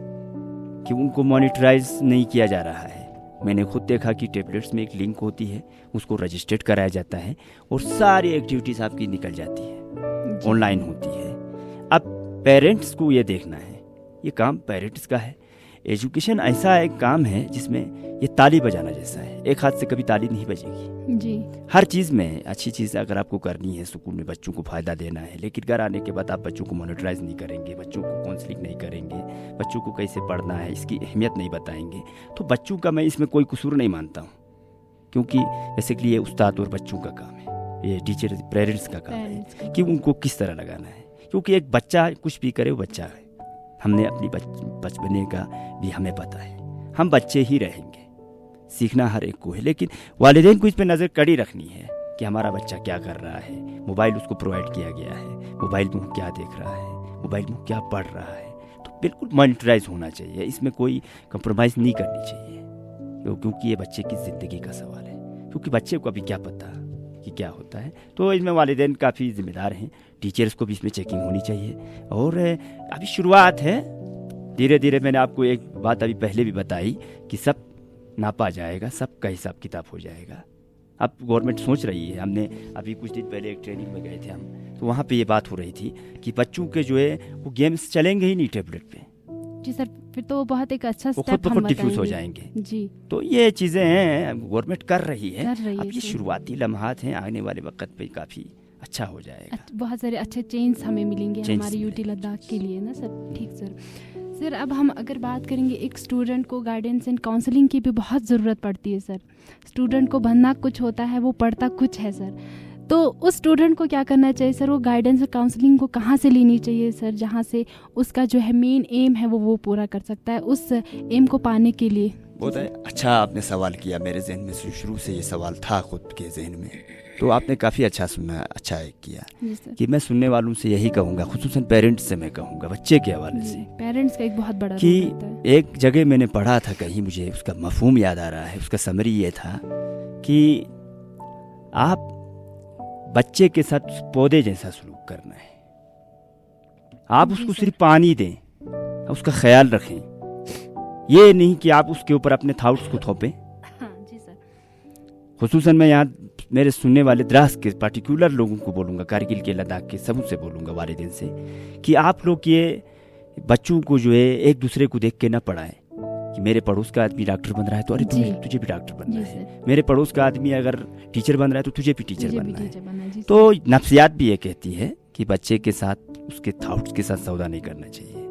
कि उनको मॉनिटराइज नहीं किया जा रहा है। मैंने खुद देखा कि टैबलेट्स में एक लिंक होती है, उसको रजिस्टर्ड कराया जाता है और सारी एक्टिविटीज़ आपकी निकल जाती है, ऑनलाइन होती है। अब पेरेंट्स को ये देखना है, ये काम पेरेंट्स का है। एजुकेशन ऐसा एक काम है जिसमें ये ताली बजाना जैसा है, एक हाथ से कभी ताली नहीं बजेगी जी। हर चीज़ में अच्छी चीज़ अगर आपको करनी है, स्कूल में बच्चों को फ़ायदा देना है, लेकिन घर आने के बाद आप बच्चों को मॉनिटराइज नहीं करेंगे, बच्चों को काउंसलिंग नहीं करेंगे, बच्चों को कैसे पढ़ना है इसकी अहमियत नहीं बताएंगे, तो बच्चों का मैं इसमें कोई कसूर नहीं मानता हूँ, क्योंकि बेसिकली ये उस्ताद और बच्चों का काम है, ये टीचर पेरेंट्स का काम है कि उनको किस तरह लगाना है। क्योंकि एक बच्चा कुछ भी करे वो बच्चा है, हमने अपनी बचपने का भी हमें पता है, हम बच्चे ही रहेंगे, सीखना हर एक को है, लेकिन वालिदैन को इस पर नज़र कड़ी रखनी है कि हमारा बच्चा क्या कर रहा है। मोबाइल उसको प्रोवाइड किया गया है, मोबाइल में वो क्या देख रहा है, मोबाइल में क्या पढ़ रहा है, तो बिल्कुल मॉनिटराइज होना चाहिए, इसमें कोई कंप्रोमाइज़ नहीं करनी चाहिए, क्योंकि ये बच्चे की ज़िंदगी का सवाल है, क्योंकि बच्चे को अभी क्या पता कि क्या होता है। तो इसमें वालिदैन काफ़ी जिम्मेदार हैं, टीचर्स को भी इसमें चेकिंग होनी चाहिए। और अभी शुरुआत है, धीरे धीरे मैंने आपको एक बात अभी पहले भी बताई कि सब नापा जाएगा, सबका हिसाब किताब हो जाएगा। अब गवर्नमेंट सोच रही है, हमने अभी कुछ दिन पहले एक ट्रेनिंग में गए थे हम, तो वहाँ पे ये बात हो रही थी कि बच्चों के जो है वो गेम्स चलेंगे ही नहीं टैबलेट पे। जी सर, फिर तो बहुत एक अच्छा वो स्टेप खुद हम डिफ्यूज हो बताएंगे। जाएंगे जी। तो ये चीज़ें हैं, गवर्नमेंट कर रही है। अब ये सर। शुरुआती लम्हात हैं, आने वाले वक्त पे काफ़ी अच्छा हो जाएगा। बहुत सारे अच्छे चेंज हमें मिलेंगे Changes हमारी यूटी मिलेंगे। लद्दाख के लिए ना सर। ठीक सर। सर अब हम अगर बात करेंगे, एक स्टूडेंट को गाइडेंस एंड काउंसलिंग की भी बहुत ज़रूरत पड़ती है सर। स्टूडेंट को बनना कुछ होता है, वो पढ़ता कुछ है सर। तो उस स्टूडेंट को क्या करना चाहिए सर? वो गाइडेंस और काउंसलिंग को कहाँ से लेनी चाहिए सर, जहाँ से उसका जो है मेन एम है वो पूरा कर सकता है, उस एम को पाने के लिए? बहुत अच्छा आपने सवाल किया, मेरे जहन में शुरू से ये सवाल था खुद के जहन में, तो आपने काफ़ी अच्छा सुना, अच्छा किया कि मैं सुनने वालों से यही कहूँगा, खुसूसन पेरेंट्स से मैं कहूँगा, बच्चे के हवाले से, पेरेंट्स का एक बहुत बड़ा कि रोल होता है। एक जगह मैंने पढ़ा था कहीं, मुझे उसका मफहूम याद आ रहा है, उसका समरी ये था कि आप बच्चे के साथ पौधे जैसा सलूक करना है, आप उसको सिर्फ पानी दें, उसका ख्याल रखें, ये नहीं कि आप उसके ऊपर अपने थॉट्स को थोपें। जी सर। खुसूसन मैं यहाँ मेरे सुनने वाले द्रास के पार्टिकुलर लोगों को बोलूँगा, कारगिल के, लद्दाख के, सबसे बोलूँगा, वालिदैन से, कि आप लोग ये बच्चों को जो है एक दूसरे को देख के ना पढ़ाएं कि मेरे पड़ोस का आदमी डॉक्टर बन रहा है तो अरे तुझे भी डॉक्टर बनना है, मेरे पड़ोस का आदमी अगर टीचर बन रहा है तो तुझे भी टीचर बनना है। तो नफ्सियात भी ये कहती है कि बच्चे के साथ उसके थॉट्स के साथ सौदा नहीं करना चाहिए।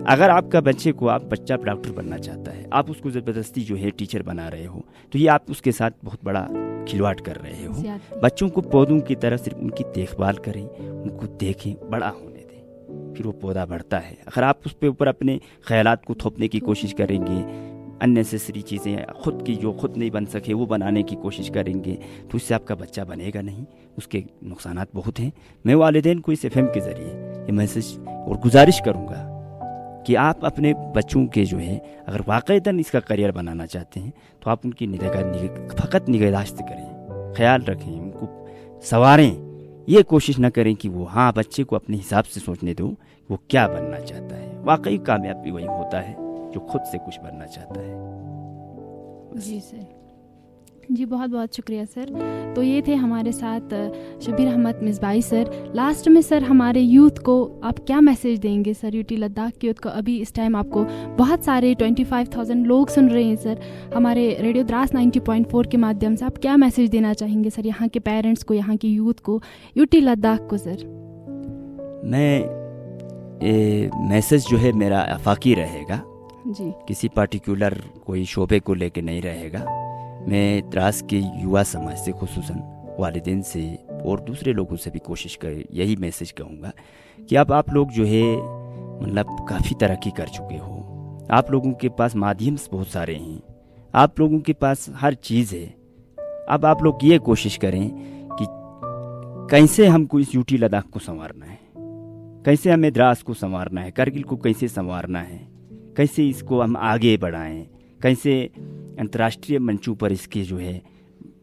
अगर आपका बच्चा डॉक्टर बनना चाहता है, आप उसको ज़बरदस्ती जो है टीचर बना रहे हो, तो ये आप उसके साथ बहुत बड़ा खिलवाड़ कर रहे हो। बच्चों को पौधों की तरह सिर्फ उनकी देखभाल करें, उनको देखें, बड़ा होने दें, फिर वो पौधा बढ़ता है। अगर आप उस पे ऊपर अपने ख्यालात को थोपने की कोशिश करेंगे, अननेसेसरी चीज़ें खुद की जो खुद नहीं बन सके वो बनाने की कोशिश करेंगे, तो इससे आपका बच्चा बनेगा नहीं, उसके नुकसानात बहुत हैं। मैं वालिदैन को इस एफएम के ज़रिए ये मैसेज और गुजारिश करूँगा कि आप अपने बच्चों के जो है अगर वाक़ईतन इसका करियर बनाना चाहते हैं तो आप उनकी फ़कत निगहदाश्त करें, ख्याल रखें, उनको संवारें, ये कोशिश ना करें कि वो बच्चे को अपने हिसाब से सोचने दो वो क्या बनना चाहता है। वाकई कामयाबी वही होता है जो खुद से कुछ बनना चाहता है। जी सर, जी बहुत बहुत शुक्रिया सर। तो ये थे हमारे साथ शबीर अहमद मिसबाई सर। लास्ट में सर हमारे यूथ को आप क्या मैसेज देंगे सर, यूटी लद्दाख के यूथ को? अभी इस टाइम आपको बहुत सारे 25,000 लोग सुन रहे हैं सर हमारे रेडियो द्रास 90.4 के माध्यम से, आप क्या मैसेज देना चाहेंगे सर यहाँ के पेरेंट्स को, यहाँ के यूथ को, यूटी लद्दाख को सर? मैसेज जो है मेरा आफाकी रहेगा जी, किसी पार्टिकुलर कोई शोबे को लेके नहीं रहेगा। मैं द्रास के युवा समाज से, खुसूसन वालिदैन से और दूसरे लोगों से भी कोशिश कर यही मैसेज कहूँगा कि अब आप लोग जो है मतलब काफ़ी तरक्की कर चुके हो, आप लोगों के पास माध्यम बहुत सारे हैं, आप लोगों के पास हर चीज़ है। अब आप लोग ये कोशिश करें कि कैसे हमको इस यूटी लद्दाख को संवारना है, कैसे हमें द्रास को संवारना है, कारगिल को कैसे संवारना है, कैसे इसको हम आगे बढ़ाएं, कैसे अंतर्राष्ट्रीय मंचों पर इसके जो है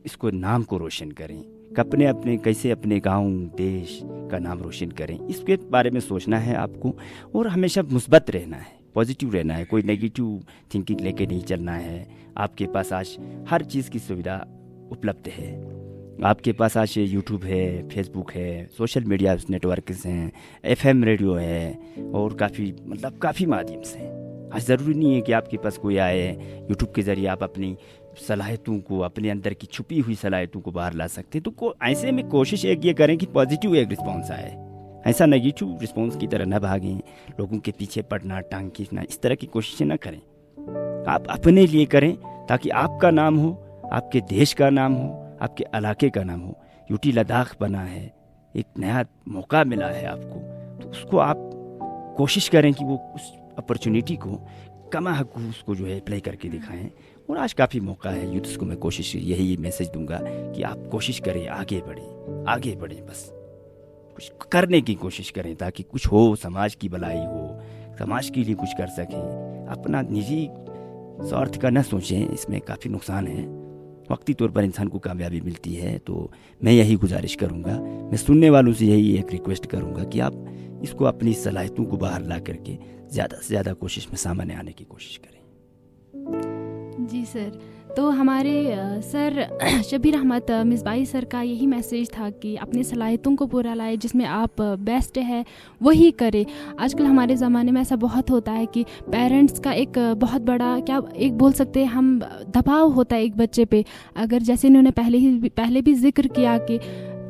इसको नाम को रोशन करें, अपने कैसे अपने गांव देश का नाम रोशन करें, इसके बारे में सोचना है आपको। और हमेशा मुस्बत रहना है, पॉजिटिव रहना है, कोई नेगेटिव थिंकिंग लेके नहीं चलना है। आपके पास आज हर चीज़ की सुविधा उपलब्ध है। आपके पास आज यूट्यूब है, फेसबुक है, सोशल मीडिया नेटवर्क्स हैं, FM रेडियो है और काफ़ी माध्यम से। आज ज़रूरी नहीं है कि आपके पास कोई आए, यूट्यूब के ज़रिए आप अपनी सलाहियतों को, अपने अंदर की छुपी हुई सलाहियतों को बाहर ला सकते। तो ऐसे में कोशिश एक ये करें कि पॉजिटिव एक रिस्पॉन्स आए, ऐसा नेगेटिव रिस्पॉन्स की तरह न भागें, लोगों के पीछे पड़ना, टांग खींचना, इस तरह की कोशिशें न करें। आप अपने लिए करें ताकि आपका नाम हो, आपके देश का नाम हो, आपके इलाके का नाम हो। यूटी लद्दाख बना है, एक नया मौका मिला है आपको, तो उसको आप कोशिश करें कि वो उस अपॉर्चुनिटी को कमा हक उसको जो है अप्लाई करके दिखाएं। और आज काफ़ी मौका है, यूथ्स को मैं कोशिश यही मैसेज दूंगा कि आप कोशिश करें, आगे बढ़ें, बस कुछ करने की कोशिश करें ताकि कुछ हो, समाज की भलाई हो, समाज के लिए कुछ कर सकें। अपना निजी स्वार्थ का न सोचें, इसमें काफ़ी नुकसान है। वक्ती तौर पर इंसान को कामयाबी मिलती है। तो मैं यही गुजारिश करूंगा, मैं सुनने वालों से यही एक रिक्वेस्ट करूंगा कि आप इसको अपनी सलाहियतों को बाहर ला करके ज़्यादा से ज़्यादा कोशिश में सामने आने की कोशिश करें। जी सर, तो हमारे सर शबीर अहमद मिसबाही सर का यही मैसेज था कि अपनी सलाहियतों को पूरा लाए, जिसमें आप बेस्ट है वही करें। आजकल हमारे ज़माने में ऐसा बहुत होता है कि पेरेंट्स का एक बहुत बड़ा एक बोल सकते हैं हम दबाव होता है एक बच्चे पे। अगर जैसे इन्होंने पहले भी जिक्र किया कि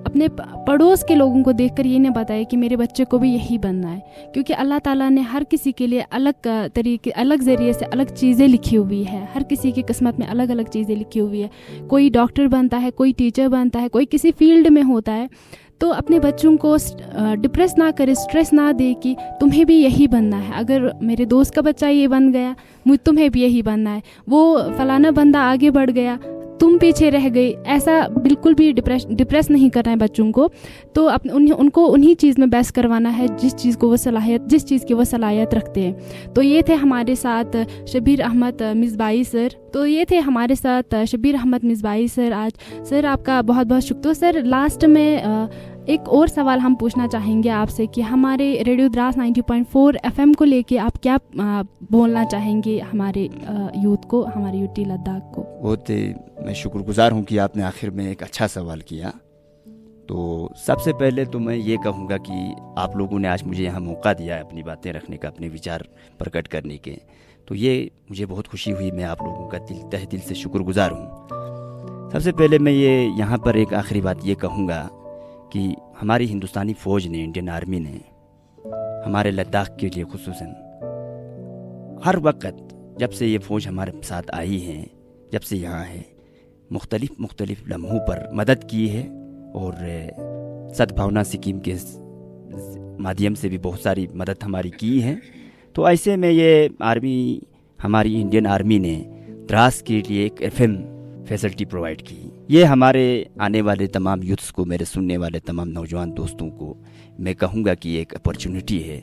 अपने पड़ोस के लोगों को देखकर ये नहीं बताया कि मेरे बच्चे को भी यही बनना है, क्योंकि अल्लाह ताला ने हर किसी के लिए अलग तरीके, अलग ज़रिए से अलग चीज़ें लिखी हुई है। हर किसी की किस्मत में अलग अलग चीज़ें लिखी हुई है। कोई डॉक्टर बनता है, कोई टीचर बनता है, कोई किसी फील्ड में होता है। तो अपने बच्चों को डिप्रेस ना करे, स्ट्रेस ना दे कि तुम्हें भी यही बनना है। अगर मेरे दोस्त का बच्चा ये बन गया, तुम्हें भी यही बनना है, वो फलाना बंदा आगे बढ़ गया, तुम पीछे रह गई, ऐसा बिल्कुल भी डिप्रेस नहीं करना है बच्चों को। तो उनको उन्हीं चीज़ में बेस्ट करवाना है जिस चीज़ की वो सलाहियत रखते हैं। तो ये थे हमारे साथ शबीर अहमद मिसबाही सर आज। सर आपका बहुत बहुत शुक्रिया। सर लास्ट में एक और सवाल हम पूछना चाहेंगे आपसे कि हमारे रेडियो द्रास 90.4 FM को लेके आप क्या बोलना चाहेंगे हमारे यूथ को, हमारे यूटी लद्दाख को? बहुत मैं शुक्रगुजार हूँ कि आपने आखिर में एक अच्छा सवाल किया। तो सबसे पहले तो मैं ये कहूँगा कि आप लोगों ने आज मुझे यहाँ मौका दिया है अपनी बातें रखने का, अपने विचार प्रकट करने के, तो ये मुझे बहुत खुशी हुई। मैं आप लोगों का तहे दिल से शुक्रगुजार हूँ। सबसे पहले मैं यहाँ पर एक आखिरी बात ये कहूँगा कि हमारी हिंदुस्तानी फ़ौज ने, इंडियन आर्मी ने हमारे लद्दाख के लिए खुसूसन हर वक्त जब से ये फ़ौज हमारे साथ आई है, जब से यहाँ है, मुख्तलिफ लम्हों पर मदद की है और सद्भावना स्कीम के माध्यम से भी बहुत सारी मदद हमारी की है। तो ऐसे में ये हमारी इंडियन आर्मी ने द्रास के लिए एक FM फैसिलिटी प्रोवाइड की। ये हमारे आने वाले तमाम यूथ्स को, मेरे सुनने वाले तमाम नौजवान दोस्तों को मैं कहूँगा कि एक अपॉर्चुनिटी है।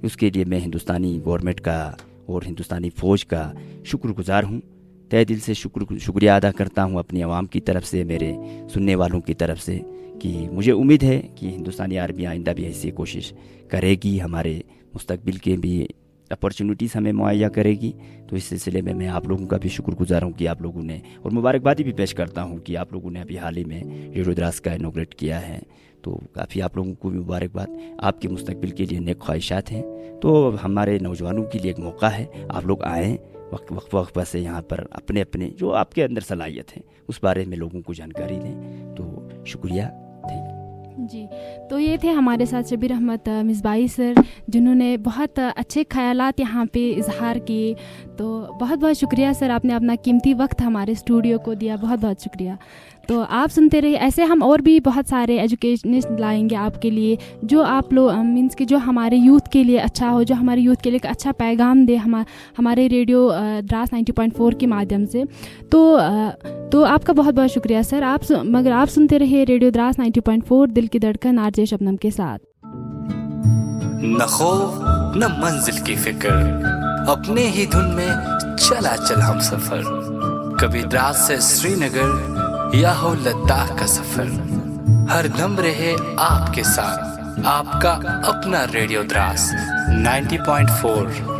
उसके लिए मैं हिंदुस्तानी गवर्नमेंट का और हिंदुस्तानी फ़ौज का शुक्रगुजार हूँ। तहे दिल से शुक्रिया अदा करता हूँ अपनी आवाम की तरफ से, मेरे सुनने वालों की तरफ से, कि मुझे उम्मीद है कि हिंदुस्तानी आर्मी आइंदा भी ऐसी कोशिश करेगी, हमारे मुस्तकबिल के भी अपॉर्चुनिटीज़ हमें मुहैया करेगी। तो इस सिलसिले में मैं आप लोगों का भी शुक्रगुजार हूँ कि आप लोगों ने, और मुबारकबादी भी पेश करता हूँ कि आप लोगों ने अभी हाल ही में रेडियो द्रास का इनॉग्रेट किया है। तो काफ़ी आप लोगों को भी मुबारकबाद। आपके मुस्तकबिल के लिए नेक ख्वाहिशात हैं। तो हमारे नौजवानों के लिए एक मौका है, आप लोग आएँ वक्त से यहाँ पर अपने जो आपके अंदर सलाहियत है उस बारे में लोगों को जानकारी दें। तो शुक्रिया, थैंक जी। तो ये थे हमारे साथ शबीर अहमद मिसबाही सर, जिन्होंने बहुत अच्छे ख्यालात यहाँ पे इजहार किए। तो बहुत बहुत शुक्रिया सर, आपने अपना कीमती वक्त हमारे स्टूडियो को दिया, बहुत बहुत शुक्रिया। तो आप सुनते रहिए, ऐसे हम और भी बहुत सारे एजुकेशनिस्ट लाएंगे आपके लिए, जो आप लोग मीन्स कि जो हमारे यूथ के लिए अच्छा हो, जो हमारे यूथ के लिए एक अच्छा पैगाम दे हमारे रेडियो द्रास 90.4 के माध्यम से। तो आपका बहुत बहुत शुक्रिया सर। मगर आप सुनते रहिए रेडियो द्रास 90.4, दिल की धड़कन, आरजे शबनम के साथ। न खौफ न मंजिल की फिक्र, अपने ही धुन में चला चल हम सफर। कभी द्रास से श्रीनगर या हो लद्दाख का सफर, हर दम रहे आपके साथ आपका अपना रेडियो द्रास 90.4।